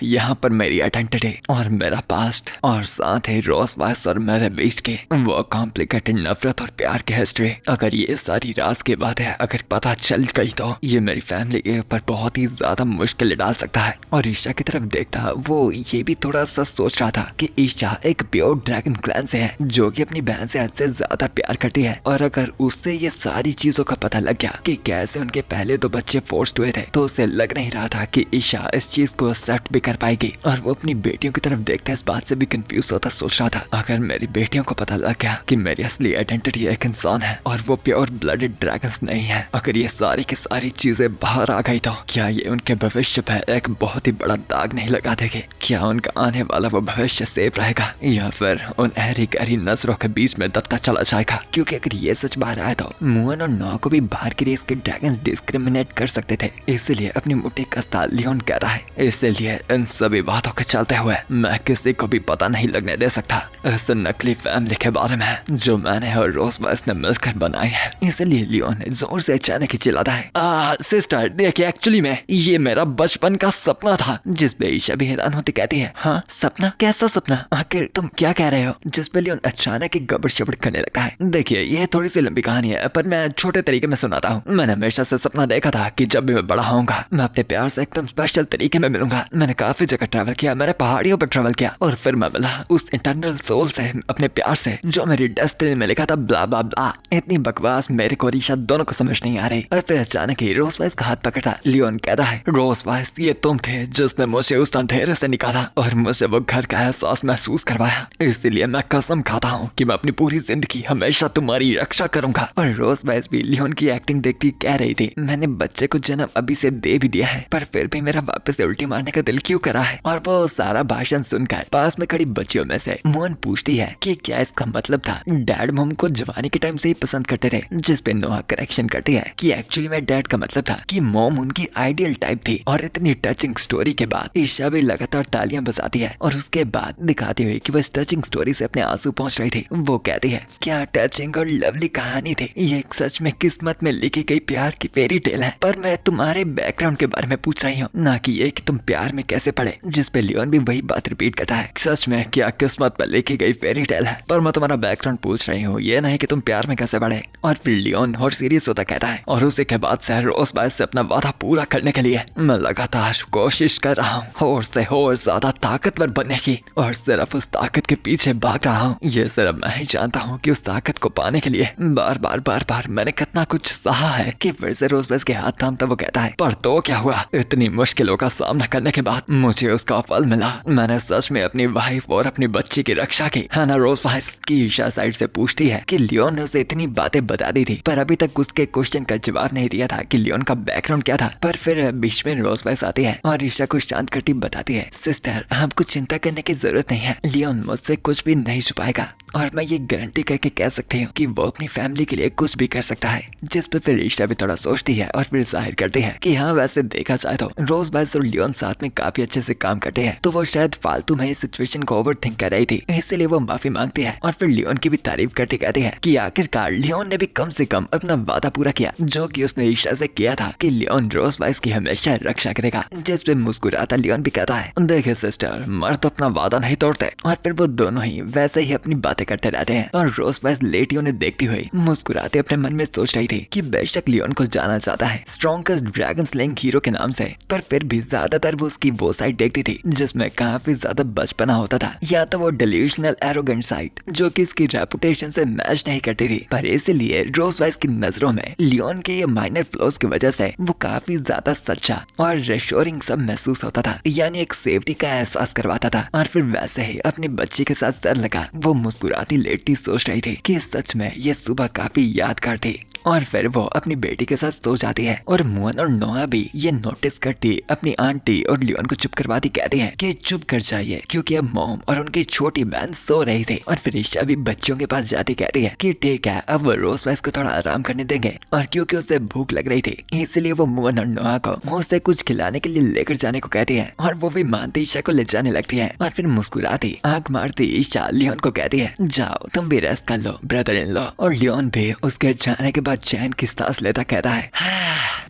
यहाँ पर मेरी आइडेंटिटी और मेरा पास्ट और साथ ही रोज बाइस और मेरे बीच के वो कॉम्प्लिकेटेड नफरत और प्यार की हिस्ट्री, अगर ये सारी राज की बात है अगर पता चल गई तो ये मेरी फैमिली के ऊपर बहुत ही ज्यादा मुश्किल डाल सकता है। और ईशा की तरफ देखता वो ये भी थोड़ा सा सोच रहा था कि ईशा एक प्योर ड्रैगन क्लैन से है जो कि अपनी बहन से हद से ज्यादा प्यार करती है, और अगर उससे ये सारी चीजों का पता लग गया कि कैसे उनके पहले 2 बच्चे फोर्स्ड हुए थे, तो उसे लग नहीं रहा था कि ईशा इस चीज को एक्सेप्ट भी कर पाएगी और वो अपनी बेटियों की तरफ तरफ देखते इस बात से भी कंफ्यूज होता सोच रहा था, अगर मेरी बेटियों को पता लग गया कि मेरी असली आइडेंटिटी एक इंसान है और वो प्योर ब्लडेड ड्रैगन्स नहीं है, अगर ये सारी की सारी चीजें बाहर आ गई तो क्या ये उनके भविष्य पर एक बहुत ही बड़ा दाग नहीं लगा देगी? क्या उनका आने वाला वो भविष्य सेफ रहेगा या फिर उन गहरी गहरी नजरों के बीच में दबता चला जाएगा? क्योंकि अगर ये सच बाहर आया तो मुअन और नोआ को भी बाहर की रेस के ड्रैगन्स डिस्क्रिमिनेट कर सकते थे। इसलिए अपनी मुट्ठी कसता लियोन कह रहा है, इसलिए इन सभी बातों के चलते हुए मैं किसी को भी पता नहीं लगने दे सकता इस नकली फैमिली के बारे में जो मैंने और रोजवाइस ने मिलकर बनाई है। इसलिए लियोन जोर से अचानक ही चिल्लाता है, सिस्टर देखिए, एक्चुअली में ये मेरा बचपन का सपना था। जिस पे ईशा भी हैरान होती कहती है, हाँ सपना? कैसा सपना? आखिर तुम क्या कह रहे हो? जिस पे लियोन अचानक ही गबड़ शबड़ करने लगता है। देखिए ये थोड़ी सी लंबी कहानी है पर मैं छोटे तरीके में सुनाता हूँ। मैंने हमेशा से सपना देखा था कि जब भी मैं बड़ा होऊंगा मैं अपने प्यार से एकदम स्पेशल तरीके में मिलूंगा। मैंने काफी जगह ट्रैवल किया, मैंने पहाड़ियों पर ट्रैवल किया और फिर मैं मिला उस इंटरनल सोल से, अपने प्यार से जो मेरी डेस्टिनी में लिखा था ब्ला ब्ला ब्ला। इतनी बकवास मेरे को और ईशा दोनों को समझ नहीं आ रही। और फिर अचानक ही रोजवाइस का हाथ पकड़ता लियोन कहता है, रोजवाइस ये तुम थे जिसने मुझे उस अंधेरे से निकाला और मुझे वो घर का एहसास महसूस करवाया। इसलिए मैं कसम खाता हूँ कि मैं अपनी पूरी जिंदगी हमेशा तुम्हारी रक्षा करूंगा। और रोजवाइस भी लियोन की एक्टिंग देखती कह रही थी, मैंने बच्चे को जन्म अभी से दे भी दिया है पर फिर भी मेरा वापस से उल्टी मारने का दिल क्यों करा है? और वो सारा भाषण सुनकर पास में खड़ी बच्चियों में से मुअन पूछती है कि क्या इसका मतलब था डैड मॉम को जवानी के टाइम से ही पसंद करते थे? जिस पे नोआ करेक्शन करती है कि एक्चुअली में डैड का मतलब था कि मॉम उनकी आइडियल टाइप थी। और इतनी टचिंग स्टोरी के बाद ईशा भी लगातार तालियां बजाती है और उसके बाद दिखाती हुई कि वो इस टचिंग स्टोरी से अपने आंसू पहुंच रही थी। वो कहती है, क्या टचिंग और लवली कहानी थी, ये एक सच में किस्मत में लिखी गई प्यार की फेरी टेल है। पर मैं तुम्हारे बैकग्राउंड के बारे में पूछ रही हूँ, ना कि ये कि तुम प्यार में कैसे पड़े। जिस पे लियोन भी वही बात रिपीट करता है, सच में क्या किस्मत में लिखी गई फेरी टेल है, पर मैं तुम्हारा बैकग्राउंड पूछ रही हूँ, ये नहीं कि तुम प्यार में कैसे पड़े। और फिर लियोन और सीरियस होता कहता है, और उसी के बाद से रोजवाइस से अपना वादा पूरा करने के लिए मैं लगातार कोशिश कर रहा हूँ और ज्यादा ताकतवर बनने की, और सिर्फ उस ताकत के पीछे भाग रहा हूँ। ये सिर्फ मैं ही जानता हूँ कि उस ताकत को पाने के लिए बार बार मैंने कितना कुछ सहा है। कि फिर से रोजवाइस के हाथ थामता वो कहता है, पर तो क्या हुआ, इतनी मुश्किलों का सामना करने के बाद मुझे उसका फल मिला। मैंने सच में अपनी वाइफ और अपनी बच्ची की रक्षा की, है ना रोजवाइस? की ईशा साइड से पूछती है कि लियोन ने उसे इतनी बातें बता दी थी पर अभी तक उसके क्वेश्चन का जवाब नहीं दिया था कि लियोन का बैकग्राउंड क्या था। पर फिर बीच में रोजवाइस आती है और ईशा को शांत करती बताती है, सिस्टर आपको चिंता करने की जरूरत नहीं है, लियोन मुझसे कुछ भी नहीं छुपाएगा और मैं ये गारंटी करके कह सकती हूँ कि वो अपनी फैमिली के लिए कुछ भी कर सकता है। जिस पर फिर ईशा भी थोड़ा सोचती है और फिर जाहिर करती है कि हाँ वैसे देखा जाए तो रोजवाइस और लियोन साथ में काफी अच्छे से काम करते हैं, तो वो शायद फालतू में इस सिचुएशन को ओवर थिंक कर रही थी, इसलिए वो माफी मांगती है। और फिर लियोन की भी तारीफ करती कहती है कि आखिरकार लियोन ने भी कम से कम अपना वादा पूरा किया जो कि उसने ईशा से किया था कि लियोन रोजवाइस की हमेशा रक्षा करेगा। जिस पे मुस्कुराता लियोन भी कहता है, देखिए सिस्टर मर्द अपना वादा नहीं तोड़ते। और फिर वो दोनों ही वैसे ही अपनी बातें करते रहते हैं और रोजवाइस लेटी उन्हें देखती हुई मुस्कुराते अपने मन में सोच रही थी कि बेशक लियोन को जाना चाहता है स्ट्रॉन्गेस्ट ड्रैगन स्लेइंग हीरो के नाम से, पर फिर भी ज्यादातर वो उसकी वो साइड देखती थी जिसमें काफी ज्यादा बचपना होता था, या तो वो डिल्यूशनल एरोगेंट साइड जो कि इसकी रेपुटेशन से मैच नहीं करती थी। पर इसलिए रोजवाइस की नजरों में लियोन के ये माइनर फ्लॉज की वजह से वो काफी ज्यादा सच्चा और रिश्योरिंग सब महसूस होता था, यानी एक सेफ्टी का एहसास करवाता था। और फिर वैसे ही अपनी बच्ची के साथ सर लगा वो मुस्कुराती लेटती सोच रही थी कि सच में ये सुबह काफी यादगार थी। और फिर वो अपनी बेटी के साथ सो जाती है और मुअन और नोआ भी ये नोटिस करती अपनी आंटी और लियोन को चुप करवाती कहती है कि चुप कर जाइए क्योंकि अब मॉम और उनकी छोटी बहन सो रही थी। और फिर ईशा भी बच्चों के पास जाती कहती है कि ठीक है अब वो रोजवाइस को थोड़ा आराम करने देंगे, और क्योंकि उसे भूख लग रही थी इसलिए वो मुअन और नोआ को उसे कुछ खिलाने के लिए लेकर जाने को कहती है और वो भी मानती ईशा को ले जाने लगती है। और फिर मुस्कुराती आंख मारती ईशा लियोन को कहती है, जाओ तुम भी रेस्ट कर लो ब्रदर इन लॉ। और लियोन भी उसके जाने के बाद चैन की सांस लेता कहता है,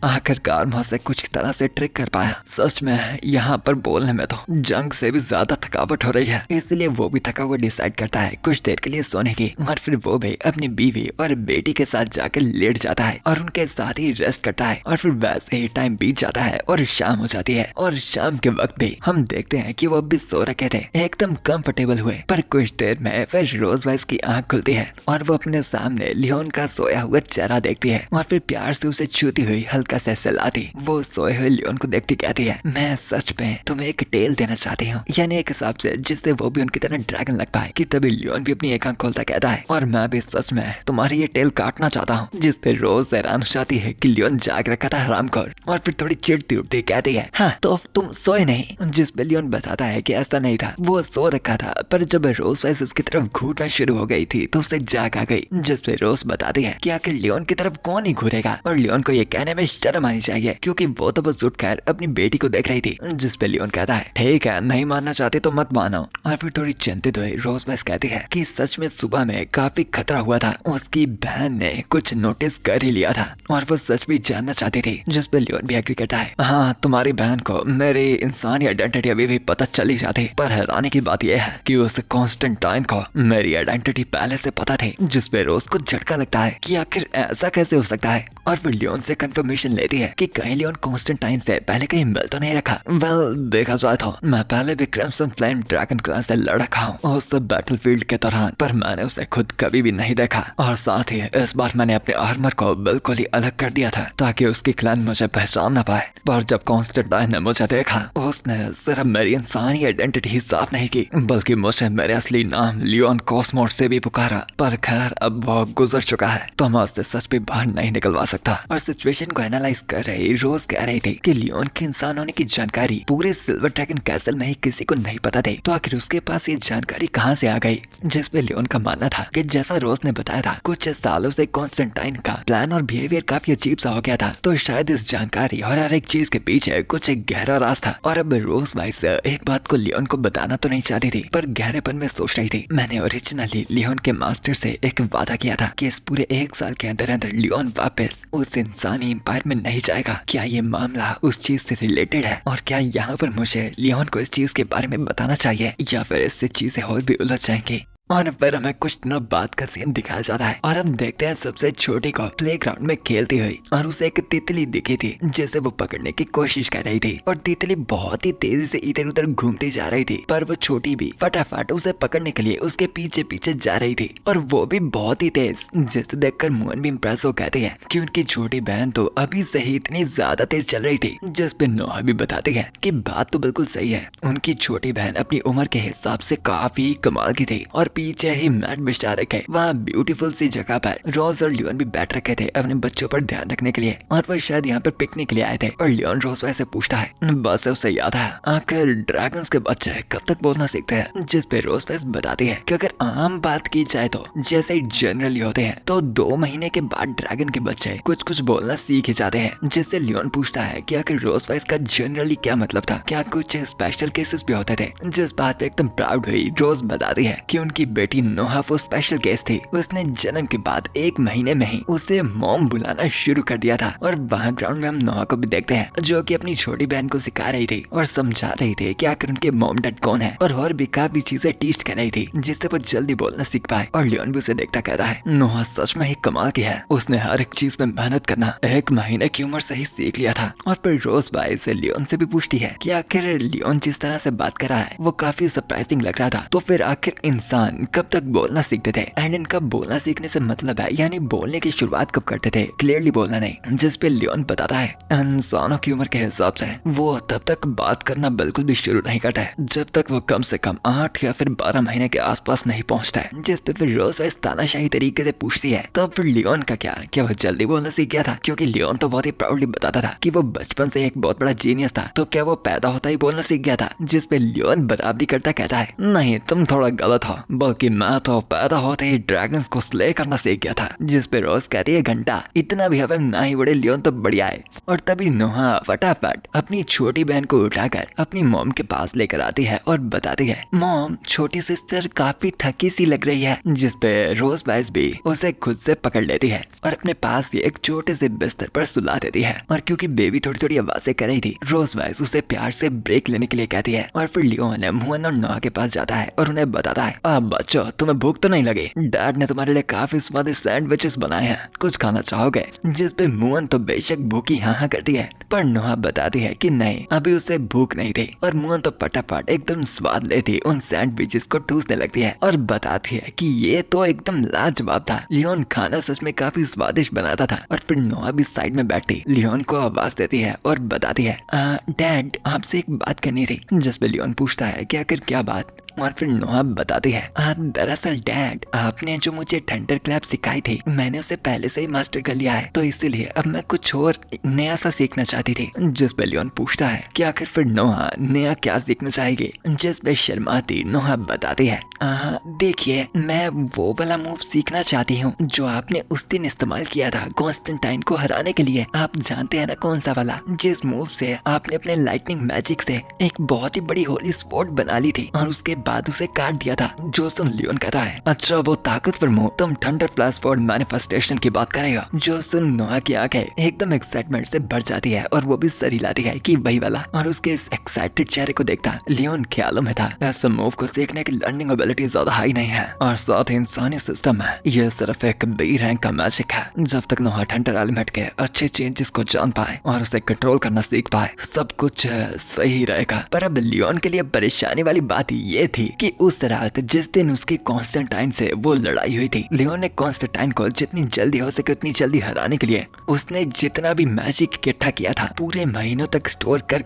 आखिरकार मैं उसे कुछ तरह से ट्रिक कर पाया। सच में यहाँ पर बोलने में तो जंग से भी ज्यादा थकावट हो रही है, इसलिए वो भी थका हुआ डिसाइड करता है कुछ देर के लिए सोने की। और फिर वो भी अपनी बीवी और बेटी के साथ जाकर लेट जाता है और उनके साथ ही रेस्ट करता है। और फिर वैसे ही टाइम बीत जाता है और शाम हो जाती है। और शाम के वक्त भी हम देखते हैं कि वो अभी सो रखे थे, एकदम कंफर्टेबल हुए। पर कुछ देर में फिर रोजवाइस की आंख खुलती है और वो अपने सामने लियोन का सोया हुआ चेहरा देखती है और फिर प्यार से उसे छूती हुई हल्का से सहलाती वो सोए हुए लियोन को देखती कहती है, मैं सच में तुम्हें एक टेल देना चाहती हूँ यानी एक हिसाब से जिससे वो भी उनकी तरह ड्रैगन लग पाए। कि तभी लियोन भी अपनी एक आंख खोलता कहता है और मैं भी सच में तुम्हारी ये टेल काटना चाहता हूँ। जिस पे रोज हैरान हो जाती है कि लियोन जाग रखा था हरामखोर, और फिर थोड़ी चिढ़ती उठती कहती है हाँ तो तुम सोए नहीं। जिस पे लियोन बताता है कि ऐसा नहीं था, वो सो रखा था, पर जब रोज वैसे उसकी तरफ घूरना शुरू हो गई थी तो उसे जाग आ गई। जिस पे रोज बताती है कि आखिर लियोन की तरफ कौन ही घूरेगा, और लियोन को ये कहने में शर्म आनी चाहिए क्योंकि वो तो बस उठकर अपनी बेटी को देख रही थी। जिस पे लियोन कहता है ठीक है, नहीं मानना चाहते तो मत मानो। और फिर थोड़ी चिंतित हुई रोज वैस कहती है कि सच में सुबह में काफी खतरा हुआ था, उसकी बहन ने कुछ नोटिस कर ही लिया था और वो सच भी जानना चाहती थी। जिस पे लियोन भी एग्री करता है हाँ तुम्हारी बहन को मेरी इंसानी आइडेंटिटी अभी भी पता चली जाती, पर हैरानी की बात यह है कि उस कॉन्स्टेंटाइन को मेरी आइडेंटिटी पहले से पता थी। जिस पे रोज को झटका लगता है कि आखिर ऐसा कैसे हो सकता है, और फिर लियोन से कंफर्मेशन लेती है कि कहीं लियोन कॉन्स्टेंटाइन से पहले कहीं मिल तो नहीं रखा। वेल देखा जाए तो मैं पहले भी क्रिम्सन फ्लेम ड्रैगन क्लास से लड़ रखा हूँ उस बैटलफील्ड के दौरान, पर मैंने उसे खुद कभी भी नहीं देखा, और साथ ही इस बार मैंने अपने आर्मर को बिल्कुल ही अलग कर दिया था ताकि उसकी क्लैन मुझे पहचान न पाए। पर जब कॉन्स्टेंटाइन ने मुझे देखा उसने सिर्फ मेरी इंसानी आइडेंटिटी ही साफ नहीं की बल्कि मुझे मेरे असली नाम लियोन कॉस्मोस से भी पुकारा। पर खैर अब वो गुजर चुका है तो मैं उससे सच भी बाहर नहीं निकलवा सकता। और सिचुएशन को एनालाइज कर रही रोज कह रही थी कि लियोन के इंसान होने की जानकारी पूरे सिल्वर ड्रैगन कैसल में ही किसी को नहीं पता थी, तो आखिर उसके पास ये जानकारी कहाँ से आ गई। जिस पे लियोन का मानना था कि जैसा रोज ने बताया था कुछ सालों से कॉन्स्टेंटाइन का प्लान और बिहेवियर काफी अजीब सा हो गया था, तो शायद इस जानकारी और हर एक चीज के पीछे कुछ एक गहरा राज था। और अब रोज वाइस एक बात को लियोन को बताना तो नहीं चाहती थी, पर गहरेपन में सोच रही थी मैंने ओरिजिनली लियोन के मास्टर से एक वादा किया था कि इस पूरे 1 साल के अंदर अंदर लियोन वापस उस इंसानी एम्पायर में नहीं जाएगा। क्या ये मामला उस चीज से रिलेटेड है, और क्या यहाँ पर मुझे लियोन को इस चीज के बारे में बताना चाहिए, या फिर इससे चीजें और भी उलझ जाएंगी। और फिर हमें कुछ दिनों बाद का सीन दिखाया जाता है और हम देखते हैं सबसे छोटी को प्लेग्राउंड में खेलती हुई, और उसे एक तितली दिखी थी जिसे वो पकड़ने की कोशिश कर रही थी, और तितली बहुत ही तेजी से इधर उधर घूमती जा रही थी, पर वो छोटी भी फटाफट उसे पकड़ने के लिए उसके पीछे पीछे जा रही थी, और वो भी बहुत ही तेज। जिसे देखकर मोहन भी इम्प्रेस हो कहती है कि उनकी छोटी बहन तो अभी से ही इतनी ज्यादा तेज चल रही थी। जिस पे नोहा भी बताती है कि बात तो बिल्कुल सही है, उनकी छोटी बहन अपनी उम्र के हिसाब से काफी कमाल की थी। और पीछे ही मैट बिछा रखे वहाँ ब्यूटीफुल सी जगह पर रोज और लियोन भी बैठ रखे थे अपने बच्चों पर ध्यान रखने के लिए, और वो शायद यहाँ पर पिकनिक के लिए आए थे। और लियोन रोज वैसे पूछता है बस उसे याद है आखिर ड्रैगन्स के बच्चे कब तक बोलना सीखते हैं। जिस पे रोज वैसे बताती है कि अगर आम बात की जाए तो जैसे जनरली होते हैं तो 2 महीने के बाद ड्रैगन के बच्चे कुछ कुछ बोलना सीख ही जाते हैं। जिससे लियोन पूछता है कि आखिर रोज वैस का जनरली क्या मतलब था, क्या कुछ स्पेशल केसेस भी होते थे। जिस बात पे एकदम प्राउड हुई रोज बताती है कि उनकी बेटी नोहा वो स्पेशल केस थी। उसने जन्म के बाद 1 महीने में ही उसे मॉम बुलाना शुरू कर दिया था। और वहाँ ग्राउंड में हम नोहा को भी देखते हैं जो कि अपनी छोटी बहन को सिखा रही थी और समझा रही थी कि आखिर उनके मॉम डैड कौन है, और भी काफी चीजें टीच कर रही थी जिससे वो जल्दी बोलना सीख पाए। और लियोन भी उसे देखता कहता है नोहा सच में ही कमाल की है, उसने हर एक चीज में मेहनत करना 1 महीने की उम्र से ही सीख लिया था। और फिर रोज बाई से लियोन से भी पूछती है कि आखिर लियोन जिस तरह से बात कर रहा है वो काफी सरप्राइजिंग लग रहा था, तो फिर आखिर इंसान कब तक बोलना सीखते थे, एंड इनका बोलना सीखने से मतलब है यानी बोलने की शुरुआत कब करते थे, क्लियरली बोलना नहीं। जिस पे लियोन बताता है इंसानों की उम्र के हिसाब से वो तब तक बात करना बिल्कुल भी शुरू नहीं करता है जब तक वो कम से कम 8 या फिर 12 महीने के आसपास नहीं पहुंचता है। जिस पे फिर रोज वैस तानाशाही तरीके से पूछती है तब फिर लियोन का क्या वो जल्दी बोलना सीख गया था, क्योंकि लियोन तो बहुत ही प्राउडली बताता था कि वो बचपन से एक बहुत बड़ा जीनियस था, तो क्या वो पैदा होता ही बोलना सीख गया था। जिस पे लियोन बराबरी करता कहता है नहीं तुम थोड़ा गलत हो, बल्कि मैं तो पैदा होते ही ड्रैगन्स को स्ले करना सीख गया था। जिस पे रोज कहती है घंटा इतना भी हमें ना ही बड़े लियोन तो बढ़िया है। और तभी नोहा फटाफट अपनी छोटी बहन को उठाकर अपनी मॉम के पास लेकर आती है और बताती है मॉम छोटी सिस्टर काफी थकी सी लग रही है। जिस पे रोज वाइस भी उसे खुद से पकड़ लेती है और अपने पास ही एक छोटे से बिस्तर पर सुला देती है। और क्योंकि बेबी थोड़ी थोड़ी आवाजें कर रही थी रोज वाइस उसे प्यार से ब्रेक लेने के लिए कहती है। और फिर लियोन मुहन और नोहा के पास जाता है और उन्हें बताता है अब बच्चों तुम्हें भूख तो नहीं लगी, डैड ने तुम्हारे लिए काफी स्वादिष्ट सैंडविचेस बनाए हैं, कुछ खाना चाहोगे। जिस पे मुहन तो बेशक भूखी हाँ हाँ करती है पर नोहा बताती है कि नहीं, अभी उसे भूख नहीं थी और मोहन तो फटाफट एकदम स्वाद लेती उन सैंडविचेस को ठूसने लगती है और बताती है कि ये तो एकदम लाजवाब था। लियोन खाना सच में काफी स्वादिष्ट बनाता था। और फिर नोहा भी साइड में बैठी लियोन को आवाज देती है और बताती है, डैड आपसे एक बात करनी थी। जिस पे लियोन पूछता है कि आखिर क्या बात। और फिर नोहा बताती है, दरअसल डैड आपने जो मुझे थंडर क्लैप सिखाई थी मैंने उसे पहले से ही मास्टर कर लिया है, तो इसीलिए अब मैं कुछ और नया सा सीखना चाहती थी। जिस पे लियोन पूछता है कि आखिर फिर नोहा नया क्या सीखना चाहेगी। जिस पे शर्माती नोहा बताती है, देखिए मैं वो वाला मूव सीखना चाहती हूँ जो आपने उस दिन इस्तेमाल किया था कॉन्स्टेंटाइन को हराने के लिए। आप जानते हैं ना कौन सा वाला, जिस मूव से आपने अपने लाइटनिंग मैजिक से एक बहुत ही बड़ी होली स्पॉट बना ली थी और उसके बाद उसे काट दिया था। जो सुन लियोन कहता है, अच्छा वो ताकतवर मूव, तुम थंडर फ्लैश फॉर मैनिफेस्टेशन की बात कर रहे हो। जो सुन नोहा की आंखें एकदम एक्साइटमेंट से भर जाती है और वो भी सर हिलाती है कि वही वाला। और उसके इस एक्साइटेड चेहरे को देखता लियोन ख्यालों में था, ऐसे मूव को सीखने की लर्निंग एबिलिटी ज्यादा हाई नहीं है और साथ ही इंसानी सिस्टम है, ये सिर्फ एक बी रैंक का मैजिक है। जब तक नोहा थंडर एलिमेंट के अच्छे चेंजेस को जान पाए और उसे कंट्रोल करना सीख पाए सब कुछ सही रहेगा। पर अब लियोन के लिए परेशानी वाली बात ये थी कि उस रात जिस दिन उसकी कॉन्स्टेंटाइन से वो लड़ाई हुई थी, लियोन ने कॉन्स्टेंटाइन को जितनी जल्दी हो सके उतनी जल्दी हराने के लिए उसने जितना भी मैजिक इकट्ठा किया था पूरे महीनों तक स्टोर कर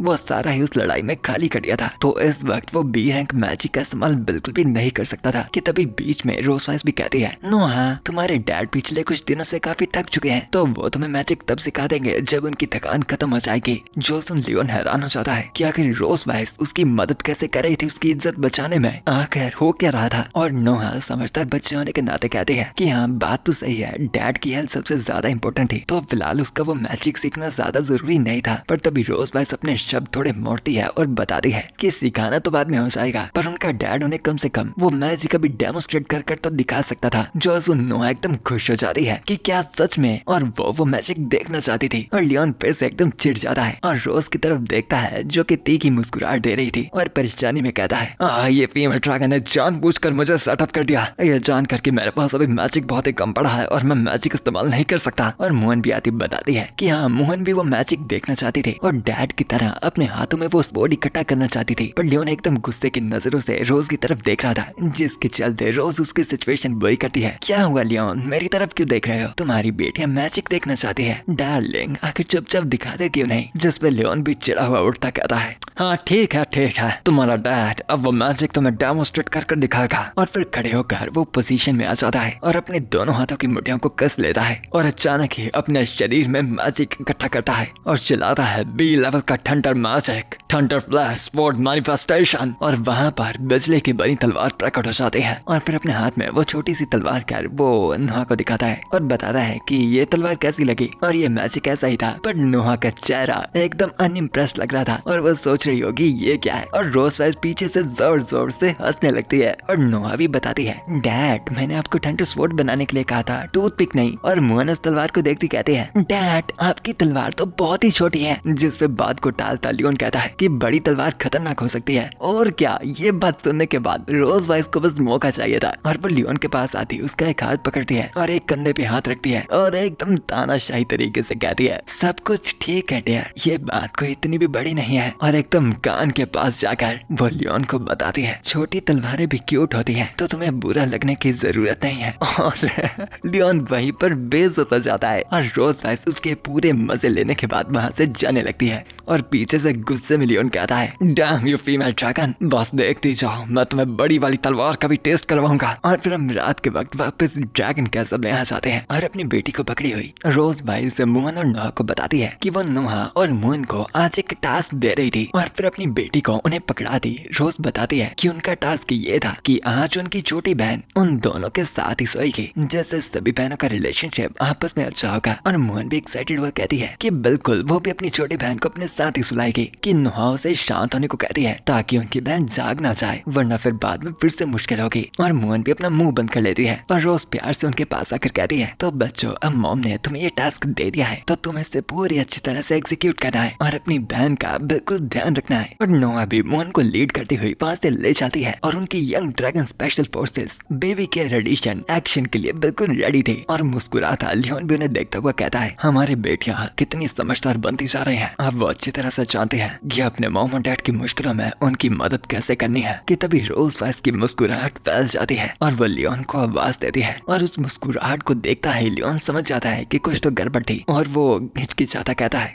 वो सारा ही उस लड़ाई में खाली कर दिया था। तो इस वक्त वो बी रैंक मैजिक का इस्तेमाल बिल्कुल भी नहीं कर सकता था कि तभी बीच में रोज वाइस भी कहती है, नोहा तुम्हारे डैड पिछले कुछ दिनों से काफी थक चुके हैं, तो वो तुम्हें मैजिक तब सिखा देंगे जब उनकी थकान खत्म हो जाएगी। जो सुन लियोन हैरान हो जाता है कि आखिर रोज वाइस उसकी मदद कैसे कर रही थी उसकी इज्जत बचाने में, आखिर हो क्या रहा था। और नोहा समझदार बच्चे होने के नाते कहते हैं कि हाँ बात तो सही है, डैड की हेल्थ सबसे ज्यादा इंपॉर्टेंट थी, तो फिलहाल उसका वो मैजिक सीखना ज्यादा जरूरी नहीं था। पर तभी रोज वाइस अपने शब्द थोड़े मोड़ती है और बताती है कि सिखाना तो बाद में हो जाएगा, पर उनका डैड उन्हें कम से कम वो मैजिक अभी डेमोन्स्ट्रेट कर तो दिखा सकता था। जो सुन नोहा एकदम खुश हो जाती है कि क्या सच में, और वो मैजिक देखना चाहती थी। और लियोन फिर से एकदम चिढ़ जाता है और रोज की तरफ देखता है जो कि तीखी मुस्कुराहट दे रही थी और परेशानी में कहता है, ये फीमेल ड्रैगन ने जानबूझकर मुझे सेटअप कर दिया, ये जान करके मेरे पास अभी मैजिक बहुत ही कम पड़ा है और मैं मैजिक इस्तेमाल नहीं कर सकता। और मोहन भी आती बताती है कि हाँ मोहन भी वो मैजिक देखना चाहती थी और डैड की तरह अपने हाथों में वो स्पोर्ट इकट्ठा करना चाहती थी। पर लियोन एकदम गुस्से की नजरों से रोज की तरफ देख रहा था, जिसके चलते रोज उसकी सिचुएशन बुरी करती है। क्या हुआ लियोन, मेरी तरफ क्यों देख रहे हो, तुम्हारी बेटियां मैजिक देखना चाहती है। डार्लिंग आखिर चुपचाप दिखाते क्यों नहीं। जिस पे लियोन भी चिड़ा हुआ उठता कहता है, हाँ ठीक है तुम्हारा डैड अब वो मैजिक तुम्हें डेमोन्स्ट्रेट कर दिखाएगा। और फिर खड़े होकर वो पोजीशन में आ जाता है और अपने दोनों हाथों की मुट्ठियों को कस लेता है और अचानक ही अपने शरीर में मैजिक इकट्ठा करता है और चलाता है बी लेवल का thunder magic, thunder flash sword manifestation. और वहाँ पर बिजली की बनी तलवार प्रकट हो जाती है और फिर अपने हाथ में वो छोटी सी तलवार कर वो नोहा को दिखाता है और बताता है कि ये तलवार कैसी लगी और ये मैजिक ऐसा ही था। पर नोहा का चेहरा एकदम अनइम्प्रेस्ड लग रहा था और वो सोच रही होगी ये क्या है। और रोज वाइस पीछे से जोर जोर से हंसने लगती है और नोहा भी बताती है, डैड मैंने आपको थंडर स्वॉर्ड बनाने के लिए कहा था, टूथपिक नहीं। और मोहन उस तलवार को देखती कहते हैं, डैड आपकी तलवार तो बहुत ही छोटी है। जिस पे बात को टालता लियोन कहता है कि बड़ी तलवार खतरनाक हो सकती है। और क्या, ये बात सुनने के बाद रोज वाइस को बस मौका चाहिए था और वो लियोन के पास आती उसका एक हाथ पकड़ती है और एक कंधे पे हाथ रखती है और एकदम तानाशाही तरीके से कहती है, सब कुछ ठीक है डियर, ये बात कोई इतनी भी बड़ी नहीं है। और एकदम कान के पास जाकर वो लियोन को बताती है, छोटी तलवारें भी क्यूट होती हैं, तो तुम्हें बुरा लगने की जरूरत नहीं है। और लियोन वहीं पर बेइज्जत हो जाता है और रोज वाइस उसके पूरे मजे लेने के बाद वहाँ से जाने लगती है। और पीछे से गुस्से में लियोन कहता है, डैम यू फीमेल ड्रैगन, बस देखती जाओ, मैं तुम्हें बड़ी वाली तलवार का भी टेस्ट करवाऊंगा। और फिर हम रात के वक्त वापस ड्रैगन कैसल में आ जाते हैं और अपनी बेटी को पकड़ी हुई रोज भाई से मोहन और नोहा को बताती है कि वो नोहा और मोहन को आज एक टास्क दे रही थी और फिर अपनी बेटी को उन्हें पकड़ा दी। रोज बताती है कि उनका टास्क ये था कि आज उनकी छोटी बहन उन दोनों के साथ ही सोएगी, जैसे सभी बहनों का रिलेशनशिप आपस में अच्छा होगा। और मोहन भी एक्साइटेड हुआ कहती है कि बिल्कुल वो भी अपनी छोटी बहन को अपने साथ ही सुलाएगी, कि नोहा उसे शांत होने को कहती है ताकि उनकी बहन जाग ना जाए, वरना फिर बाद में फिर से मुश्किल होगी। और मोहन भी अपना मुंह बंद कर लेती है पर रोज प्यार से उनके पास आकर कहती है, तो बच्चों अब मॉम ने तुम्हें ये टास्क दे दिया है तो तुम्हें इसे पूरी अच्छी तरह से एग्जीक्यूट करना है और अपनी बहन का बिल्कुल ध्यान रखना है। और नोहा भी मोहन को लीड करती हुई वहाँ से ले जाती है और उनकी young dragon special forces baby care edition action के लिए बिल्कुल रेडी थी। और मुस्कुराता लियोन भी उन्हें देखता हुआ कहता है, हमारे बेटियां कितनी कितनी समझदार बनती जा रही है। अब वो अच्छी तरह से जानते हैं कि अपने मॉम और डैड की मुश्किलों में उनकी मदद कैसे करनी है कि तभी रोज वाइस की मुस्कुराहट फैल जाती है और वो लियोन को आवाज देती है और उस मुस्कुराहट को देखता है लियोन समझ जाता है कि कुछ तो गड़बड़ थी और वो हिचकिचाता कहता है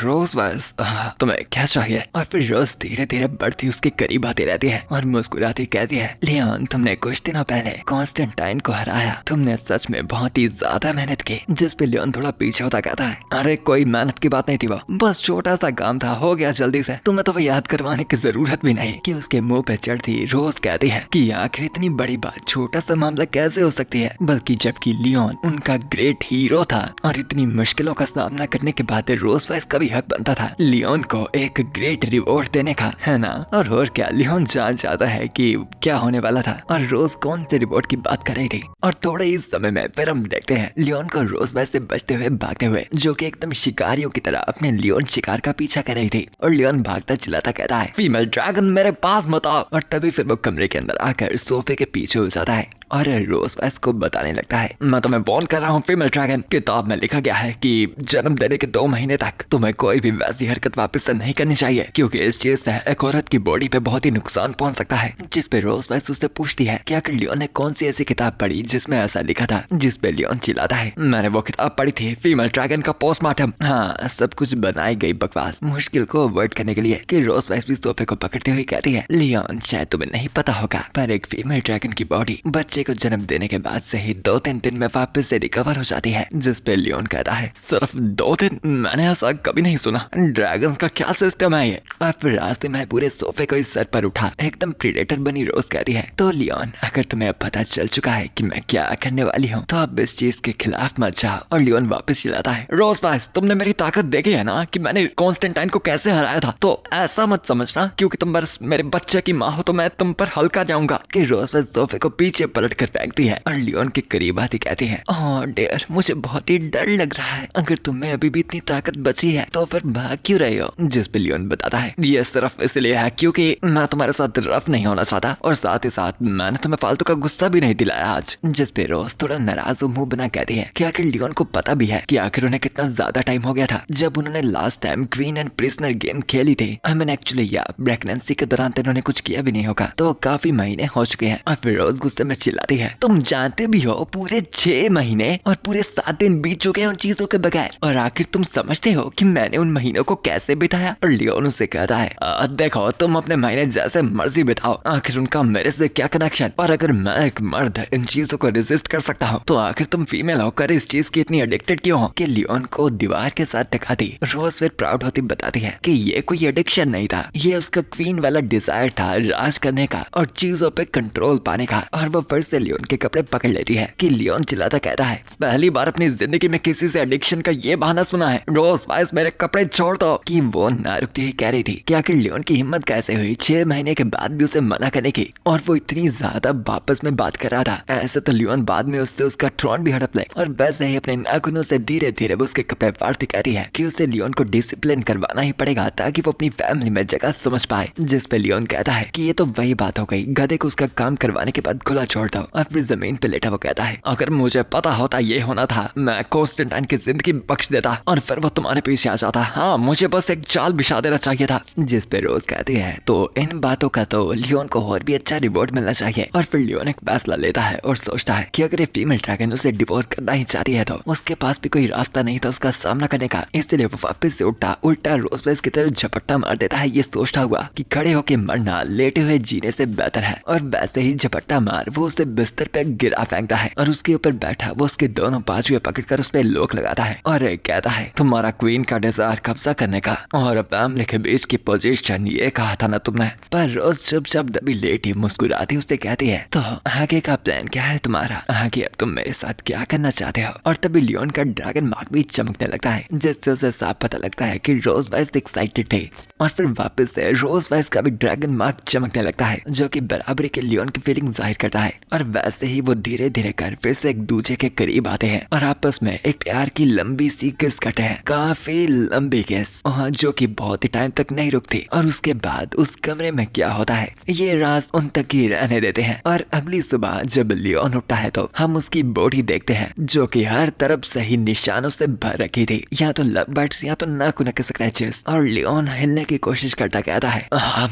रोज वाइस तुम्हें क्या चाहिए। और फिर रोज धीरे धीरे बढ़ती उसके करीब आती रहती है और मुस्कुराती कहती है लियोन तुमने कुछ दिनों पहले कॉन्स्टेंटाइन को हराया, तुमने सच में बहुत ही ज्यादा मेहनत की। जिस पे लियोन थोड़ा पीछे होता कहता है अरे कोई मेहनत की बात नहीं थी, वो बस छोटा सा काम था, हो गया जल्दी से, तुम्हें तो वो याद करवाने की जरूरत भी नहीं। कि उसके मुंह पे चढ़ती रोज कहती है कि आखिर इतनी बड़ी बात छोटा सा मामला कैसे हो सकती है, बल्कि जबकि लियोन उनका ग्रेट हीरो था और इतनी मुश्किलों का सामना करने के बाद रोज वाइस का भी हक बनता था लियोन को एक ग्रेट रिवॉर्ड देने का, है ना। और क्या लियोन जान जाता है कि क्या होने वाला था और रोज कौन से रिवॉर्ड की बात कर रही थी। और थोड़े ही समय में फिर हम देखते हैं लियोन को रोज वाइस से बचते हुए भागते हुए, जो कि एकदम शिकारियों की तरह अपने लियोन शिकार का पीछा कर रही थी। और लियोन भागता चिल्लाता कहता है फीमेल ड्रैगन मेरे पास मत आओ। और तभी फिर वो कमरे के अंदर आकर सोफे के पीछे हो जाता है और रोज वाइस को बताने लगता है मैं तुम्हें वार्न कर रहा हूँ फीमेल ड्रैगन, किताब में लिखा गया है कि जन्म देने के 2 महीने तक तुम्हें कोई भी वैसी हरकत वापस से नहीं करनी चाहिए, क्योंकि इस चीज से एक औरत की बॉडी पे बहुत ही नुकसान पहुंच सकता है। जिस पे रोज वाइस उससे पूछती है कि आखिर लियोन ने कौन सी ऐसी किताब पढ़ी जिसमें ऐसा लिखा था। जिस पे लियोन चिल्लाता है मैंने वो किताब पढ़ी थी फीमेल ड्रैगन का पोस्टमार्टम। हाँ, सब कुछ बनाई गई बकवास मुश्किल को अवॉइड करने के लिए। कि रोज वाइस भी सोफे को पकड़ते हुए कहती है लियोन शायद तुम्हें नहीं पता होगा पर एक फीमेल ड्रैगन की बॉडी बच्चे को जन्म देने के बाद से ही 2-3 दिन में वापस से रिकवर हो जाती है। जिस पे लियोन कहता है सिर्फ 2 दिन, मैंने ऐसा कभी नहीं सुना, ड्रैगन्स का क्या सिस्टम है ये। और फिर रास्ते में पूरे सोफे को इस सर पर उठा एकदम प्रीडेटर बनी रोज कहती है तो लियोन अगर तुम्हें अब पता चल चुका है कि मैं क्या करने वाली हूँ तो अब इस चीज के खिलाफ मत जाओ। और लियोन वापस चिल्लाता है रोज वाइस तुमने मेरी ताकत देखी है ना कि मैंने कॉन्स्टेंटाइन को कैसे हराया था, तो ऐसा मत समझना क्योंकि तुम बस मेरे बच्चे की माँ हो तो मैं तुम पर हल्का जाऊंगा। कि रोज वाइस सोफे को पीछे पलट कर फेंकती है और लियोन के करीब आती कहती है ओह डियर मुझे बहुत ही डर लग रहा है, अगर तुम्हें अभी भी इतनी ताकत बची है तो फिर भाग क्यों रहे हो। जिस पे लियोन बताता है ये सिर्फ इसलिए है क्योंकि मैं तुम्हारे साथ रफ नहीं होना चाहता और साथ ही साथ मैंने तुम्हें फालतू का गुस्सा भी नहीं दिलाया आज। जिस पे रोज थोड़ा नाराज मुंह बना कहती है कि आखिर लियोन को पता भी है कि आखिर उन्हें कितना ज्यादा टाइम हो गया था जब उन्होंने last time queen and prisoner game खेली थी। आई मीन एक्चुअली या प्रेगनेंसी के दौरान तो उन्होंने कुछ किया भी नहीं होगा, तो काफी महीने हो चुके हैं। और फिर रोज गुस्से में चिल्लाती है तुम जानते भी हो पूरे 6 महीने और पूरे 7 दिन बीत चुके हैं उन चीजों के बगैर, और आखिर तुम समझते हो कि मैंने उन महीनों को कैसे बिताया। और लियोन उसे कहता है देखो तुम अपने महीने जैसे मर्जी बिताओ, आखिर उनका मेरे से क्या कनेक्शन, और अगर मैं एक मर्द इन चीजों को रेजिस्ट कर सकता हूँ तो आखिर तुम फीमेल होकर इस चीज की इतनी एडिक्टेड क्यों हो। कि लियोन को दीवार के साथ टकराती रोज फिर प्राउड होती बताती है कि ये कोई एडिक्शन नहीं था, ये उसका क्वीन वाला डिजायर था राज करने का और चीजों पे कंट्रोल पाने का। और वो फिर से लियोन के कपड़े पकड़ लेती है। कि लियोन चिल्लाता कहता है पहली बार अपनी जिंदगी में किसी से एडिक्शन का ये बहाना सुना है, रोज वाइस मेरे कपड़े छोड़ दो। कि वो ना रुकती हुई कह रही थी कि आखिर लियोन की हिम्मत कैसे हुई 6 महीने के बाद भी उसे मना करने की, और वो इतनी ज्यादा वापस में बात कर रहा था। ऐसे तो लियोन बाद में उससे उसका थ्रोन भी हड़प ले, और वैसे ही अपने नाखूनों से धीरे धीरे वो उसके कपड़े फाड़ती कहती है कि उसे लियोन को डिसिप्लिन करवाना ही पड़ेगा ताकि वो अपनी फैमिली में जगह समझ पाए। जिस पे लियोन कहता है कि ये तो वही बात हो गई, गधे को उसका काम करवाने के बाद खुला छोड़ दो। और फिर जमीन पे लेटा वो कहता है अगर मुझे पता होता ये होना था मैं कॉन्स्टेंटाइन की जिंदगी बख्श देता और फिर वो तुम्हारे पीछे आ जाता। हाँ, मुझे बस एक चाल बिछा देना चाहिए था। जिस पे रोज कहती है तो इन बातों का तो लियोन को और भी अच्छा रिवॉर्ड मिलना चाहिए। और फिर लियोन एक फैसला लेता है और सोचता है कि अगर ये फीमेल ड्रैगन उसे डिवोर्स करना ही चाहती है तो उसके पास भी कोई रास्ता नहीं था उसका सामना करने का, इसलिए वो वापस से उल्टा रोज वाइस की तरफ झपट्टा मार देता है, ये सोचता हुआ कि खड़े होकर मरना लेटे हुए जीने से बेहतर है। और वैसे ही झपट्टा मार वो उसे बिस्तर पे गिरा फेंकता है और उसके ऊपर बैठा वो उसके दोनों बाजुएं पकड़कर उस पे लोक लगाता है और कहता है तुम्हारा क्वीन का डिजायर कब्जा करने का और फैमिली के बीच की पोजीशन ये कहा था ना तुमने। पर रोज चुपचाप दबी लेटी मुस्कुराती उससे कहती है तो आगे का प्लान क्या है तुम्हारा, आगे अब तुम मेरे साथ क्या करना चाहते हो। और तभी लियोन का ड्रैगन मार्क भी चमकने लगता है जिससे उसे साफ पता लगता है कि रोज वाइस एक्साइटेड थे। और फिर वापस से रोज वाइस का भी ड्रैगन मार्क चमकने लगता है जो कि बराबरी के लियोन की फीलिंग जाहिर करता है। और वैसे ही वो धीरे धीरे कर फिर से एक दूसरे के करीब आते हैं और आपस में एक प्यार की लंबी सी किस करते हैं, काफी लंबी किस, जो कि बहुत ही टाइम तक नहीं रुकती। और उसके बाद उस कमरे में क्या होता है ये राज उन तक ही रहने देते हैं। और अगली सुबह जब लियोन उठता है तो हम उसकी बॉडी देखते हैं जो कि हर तरफ सही निशानों से भर रखी थी, या तो लव बर्ड्स या तो नाखून के स्क्रैचेस। और लियोन हिलने की कोशिश करता कहता है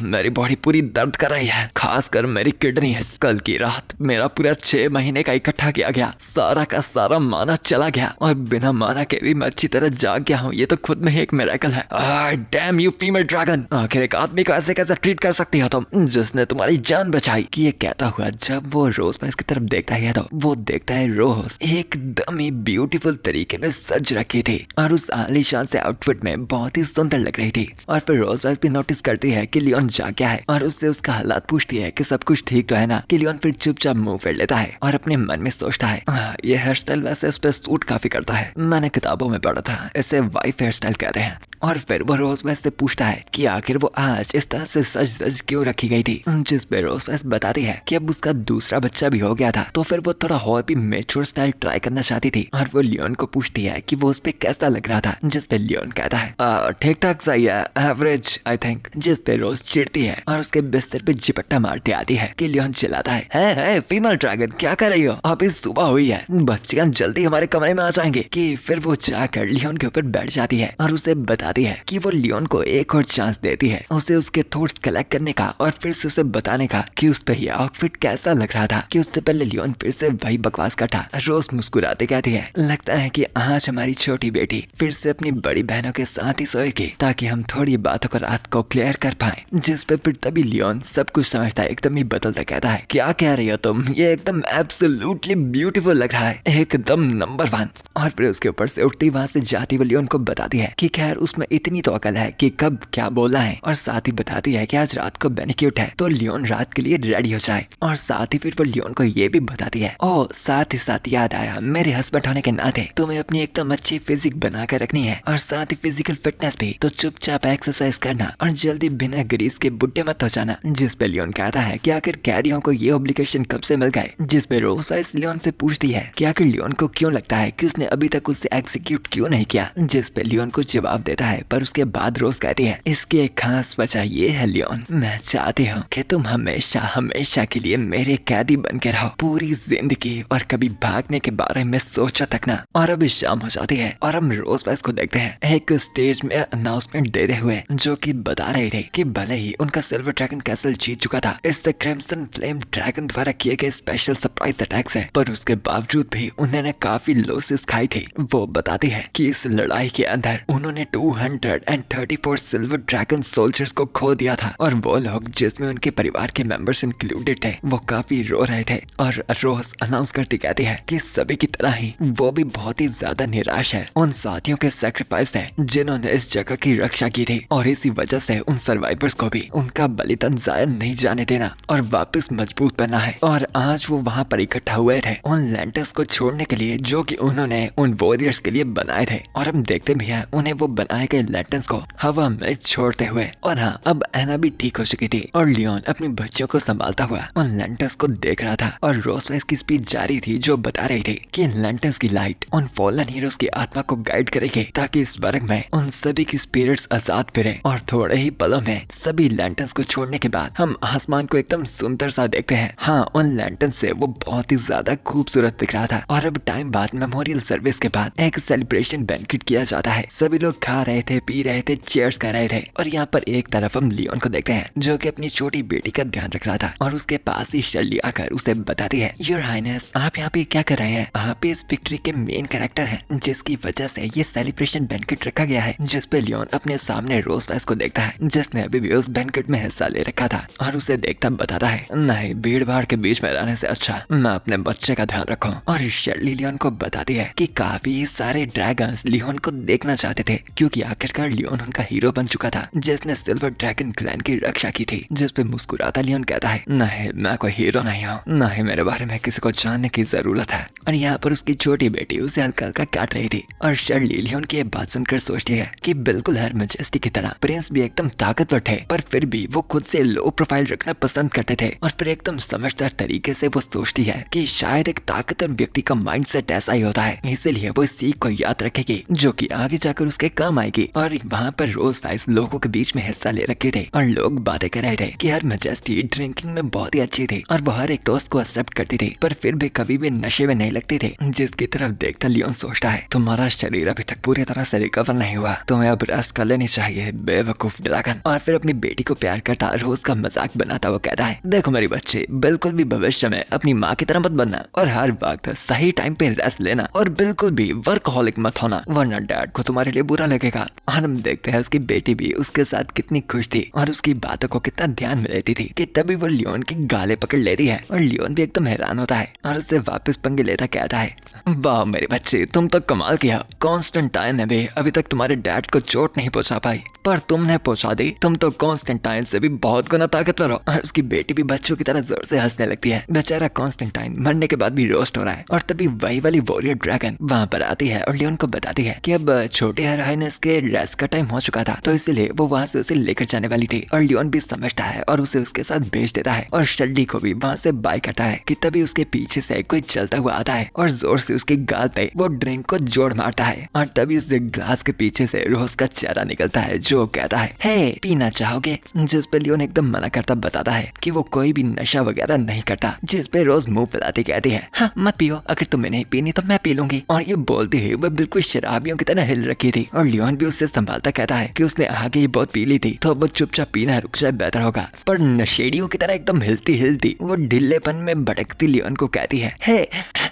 मेरी बॉडी पूरी दर्द कर रही है, खासकर मेरी किडनी। कल की रात मेरा पूरा 6 महीने का इकट्ठा किया गया सारा का सारा माना चला गया और बिना माना के भी मैं अच्छी तरह जाग गया हूँ। ये तो खुद में ही एक मिरेकल है। डैम यू फीमेल ड्रैगन, आखिर एक आदमी को ऐसे कैसे ट्रीट कर सकती हो तुम, जिसने तुम्हारी जान बचाई। कि ये कहता हुआ जब वो रोज इसकी तरफ देखता है तो वो देखता है रोज एकदम ही ब्यूटीफुल तरीके में सज रखी थी और उस आलीशान से आउटफिट में बहुत ही सुंदर लग रही थी। और फिर रोज भी नोटिस करती है कि लियोन जाग गया है और उससे उसका हालात पूछती है कि सब कुछ ठीक तो है ना। कि लियोन फिर चुपचाप मुंह फेर लेता है और अपने मन में सोचता है ये हेयर स्टाइल वैसे इस पे सूट काफी करता है, मैंने किताबों में पढ़ा था इसे वाइफ हेयर स्टाइल कहते हैं। और फिर वो रोजवेस से पूछता है कि आखिर वो आज इस तरह से सज सज क्यों रखी गई थी, जिस पे रोजवेस बताती है कि अब उसका दूसरा बच्चा भी हो गया था तो फिर वो थोड़ा और भी मेच्योर स्टाइल ट्राई करना चाहती थी। और वो लियोन को पूछती है कि वो उस पे कैसा लग रहा था, जिस पे लियोन कहता है ठीक ठाक सही है, एवरेज आई थिंक। जिस पे रोज चिढ़ती है और उसके बिस्तर पे झपट्टा मारती आती है। कि लियोन चिल्लाता है फीमेल ड्रैगन क्या कर रही हो, अभी सुबह हुई है, बच्चियां जल्दी हमारे कमरे में आ जाएंगे। कि फिर वो जाकर लियोन के ऊपर बैठ जाती है और उसे बताती है कि वो लियोन को एक और चांस देती है उसे उसके थॉट्स कलेक्ट करने का और फिर से उसे बताने का कि उस पे ये आउटफिट कैसा लग रहा था। कि उससे पहले लियोन फिर से वही बकवास करता। रोज मुस्कुराते कहती है लगता है कि आज हमारी छोटी बेटी फिर से अपनी बड़ी बहनों के साथ ही सोएगी ताकि हम थोड़ी बातों को रात को क्लियर कर पाए। जिस पे फिर तभी लियोन सब कुछ समझता है, एकदम ही बदलता कहता है क्या कह रही हो तुम, ये एकदम एब्सोल्युटली ब्यूटीफुल लग रहा है, एकदम नंबर 1। और फिर उसके ऊपर से उठती वहां से जाती वो लियोन को बताती है कि खैर उसमें इतनी तो अकल है कि कब क्या बोलना है। और साथ ही बताती है कि आज रात को बेनिक्यूट है तो लियोन रात के लिए रेडी हो जाए। और साथ ही फिर वो लियोन को ये भी बताती है साथ ही साथ याद आया मेरे हस्बैंड होने के नाते तुम्हें अपनी एकदम अच्छी फिजिक बना कर रखनी है और साथ ही फिजिकल फिटनेस भी, तो चुपचाप एक्सरसाइज करना और जल्दी बिना ग्रीस के बुड्ढे मत हो जाना। जिस पे लियोन कहता है कि आखिर कैदियों को ये ऑब्लिगेशन कब से मिल गए। जिस पे रोज वाइस लियोन से पूछती है कि आखिर लियोन को क्यों लगता है कि उसने अभी तक उससे एग्जीक्यूट क्यों नहीं किया। जिस पे लियोन को जवाब देता है पर उसके बाद रोज कहती है इसकी एक खास वजह ये है लियोन, मैं चाहती हूँ कि तुम हमेशा हमेशा के लिए मेरे कैदी बन के रहो पूरी जिंदगी और कभी भागने के बारे में सोचा तक ना। और अभी शाम हो जाती है और हम रोज वाइस को देखते हैं एक स्टेज में अनाउंसमेंट देते हुए जो कि बता रहे थे कि भले ही उनका सिल्वर ड्रैगन कैसल जीत चुका था इस क्रिम्सन फ्लेम ड्रैगन द्वारा किए गए स्पेशल सरप्राइज अटैक से, पर उसके बावजूद भी उन्होंने काफी लॉसेस खाई थी। वो बताती है कि इस लड़ाई के अंदर उन्होंने 234 सिल्वर ड्रैगन सोल्जर्स को खो दिया था और वो लोग जिसमें उनके परिवार के मेंबर्स इंक्लूडेड थे वो काफी रो रहे थे। और रोज अनाउंस करती कहती है कि सभी की तरह ही वो भी बहुत ही ज्यादा निराश है उन साथियों के सैक्रिफाइस से जिन्होंने इस जगह की रक्षा की थी और इसी वजह से उन सर्वाइवर्स को भी उनका बलिदान जाया नहीं जाने देना और वापस मजबूत बनना है। और आज वो वहाँ पर इकट्ठा हुए थे उन लैंटर्स को छोड़ने के लिए जो कि उन्होंने उन वॉरियर्स के लिए बनाए थे। और हम देखते भी हैं उन्हें वो बनाए गए लैंटर्स को हवा में छोड़ते हुए। और हाँ, अब एना भी ठीक हो चुकी थी और लियोन अपनी बच्चियों को संभालता हुआ उन लैंटर्स को देख रहा था। और रोजवेस की स्पीच जारी थी जो बता रही थी कि लैंटर्स की लाइट उन फॉलन हीरोज की आत्मा को गाइड करेगी ताकि इस वर्ग में उन सभी की स्पिरिट्स आजाद फिरे। और थोड़े ही पलों में सभी लैंटर्स को छोड़ने के बाद हम आसमान को एकदम सुंदर सा देखते हैं। हाँ, उन लैंटर्स से वो बहुत ही ज्यादा खूबसूरत दिख रहा था। और अब टाइम बाद मेमोरियल सर्विस के बाद एक सेलिब्रेशन बैंक्वेट किया जाता है। सभी लोग खा रहे थे, पी रहे थे, चीयर्स कर रहे थे। और यहाँ पर एक तरफ हम लियोन को देखते हैं जो कि अपनी छोटी बेटी का ध्यान रख रहा था और उसके पास ही शर्ली आकर उसे बताती है योर हाइनेस आप यहाँ पे क्या कर रहे हैं, आप इस पिक्चर के मेन कैरेक्टर हैं जिसकी वजह से ये सेलिब्रेशन बैंक्वेट रखा गया है। जिस पे लियोन अपने सामने रोज वाइस को देखता है जिसने अभी भी उस बैंक्वेट में हिस्सा ले रखा था और उसे देखता बताता है नहीं, भीड़ भाड़ के बीच में रहने से अच्छा मैं अपने बच्चे का ध्यान रखूं। और शर्ली लियोन को बताती है कि काफी सारे ड्रैगन्स लियोन को देखना चाहते थे क्योंकि कि आखिरकार लियोन उनका हीरो बन चुका था, जिसने सिल्वर ड्रैगन क्लैन की रक्षा की थी। जिस पे मुस्कुराता लियोन कहता है, नहीं मैं कोई हीरो नहीं हूँ, नहीं मेरे बारे में किसी को जानने की जरूरत है। और यहाँ पर उसकी छोटी बेटी उसे हल्का हल्का काट रही थी और शर्ली लियोन की बात सुनकर सोचती है कि बिल्कुल हर मैजेस्टी की तरह प्रिंस भी एकदम ताकतवर थे, पर फिर भी वो खुद से लो प्रोफाइल रखना पसंद करते थे। और फिर एकदम समझदार तरीके से वो सोचती है कि शायद एक ताकतवर व्यक्ति का माइंडसेट ऐसा ही होता है, इसीलिए वो इस सीख को याद रखेगी जो कि आगे जाकर उसके काम आएगी। और वहाँ पर रोज वाइस लोगों के बीच में हिस्सा ले रखे थे और लोग बातें कर रहे थे कि हर मैजेस्टी ड्रिंकिंग में बहुत ही अच्छी थी और वो हर एक टोस्ट को एक्सेप्ट करती थी, पर फिर भी कभी भी नशे में नहीं लगते थे। जिसकी तरफ देखता लियोन सोचता है, तुम्हारा शरीर अभी तक पूरी तरह से रिकवर नहीं हुआ, तुम्हें अब रेस्ट कर लेनी चाहिए बेवकूफ ड्रैगन। और फिर अपनी बेटी को प्यार करता रोज का मजाक बनाता वो कहता है, देखो मेरी बच्ची, बिल्कुल भी भविष्य में अपनी माँ की तरह मत बनना और हर वक्त सही टाइम पे रेस्ट लेना और बिल्कुल भी वर्कहॉलिक मत होना, वरना डैड को तुम्हारे लिए बुरा लगेगा। और हम देखते हैं उसकी बेटी भी उसके साथ कितनी खुश थी और उसकी बातों को कितना ध्यान में लेती थी कि तभी वो लियोन की गालें पकड़ लेती है और लियोन भी एकदम हैरान होता है और उससे वापस पंगे लेता कहता है, वाह मेरे बच्चे, तुम तो कमाल किया, कॉन्स्टेंटाइन ने भी अभी तक तुम्हारे डैड को चोट नहीं पहुंचा पाई, पर तुमने पहुंचा दी, तुम तो कॉन्स्टेंटाइन से भी बहुत गुना ताकतवर हो। और उसकी बेटी भी बच्चों की तरह जोर से हंसने लगती है। बेचारा कॉन्स्टेंटाइन मरने के बाद भी रोस्ट हो रहा है और तभी वही वाली वॉरियर ड्रैगन वहाँ पर आती है और लियोन को बताती है कि अब छोटे हाइनेस के रेस्ट का टाइम हो चुका था, तो इसलिए वो वहाँ से उसे लेकर जाने वाली थी। और लियोन भी समझता है और उसे उसके साथ भेज देता है और शर्ली को भी वहाँ से बाय करता है कि तभी उसके पीछे से कोई चलता हुआ आता है और जोर से उसके गाल पे वो ड्रिंक को जोड़ मारता है। और तभी उसे ग्लास के पीछे से रोज का चेहरा निकलता है जो कहता है, हे पीना चाहोगे? जिस पे लियोन एकदम मना करता बताता है कि वो कोई भी नशा वगैरह नहीं करता। जिस पे रोज मुंह फैलाती कहती है, हाँ मत पियो, अगर तुम्हें नहीं पीनी तो मैं पी लूंगी। और ये बोलती है वो बिल्कुल शराबियों की तरह हिल रखी थी। और लियोन भी उससे संभालता कहता है कि उसने आगे ही बहुत पी ली थी, तो अब वो चुपचाप पीना रुक जाए बेहतर होगा। पर नशेड़ियों की तरह एकदम हिलती हिलती वो ढिल्लेपन में भटकती लियोन को कहती है, हे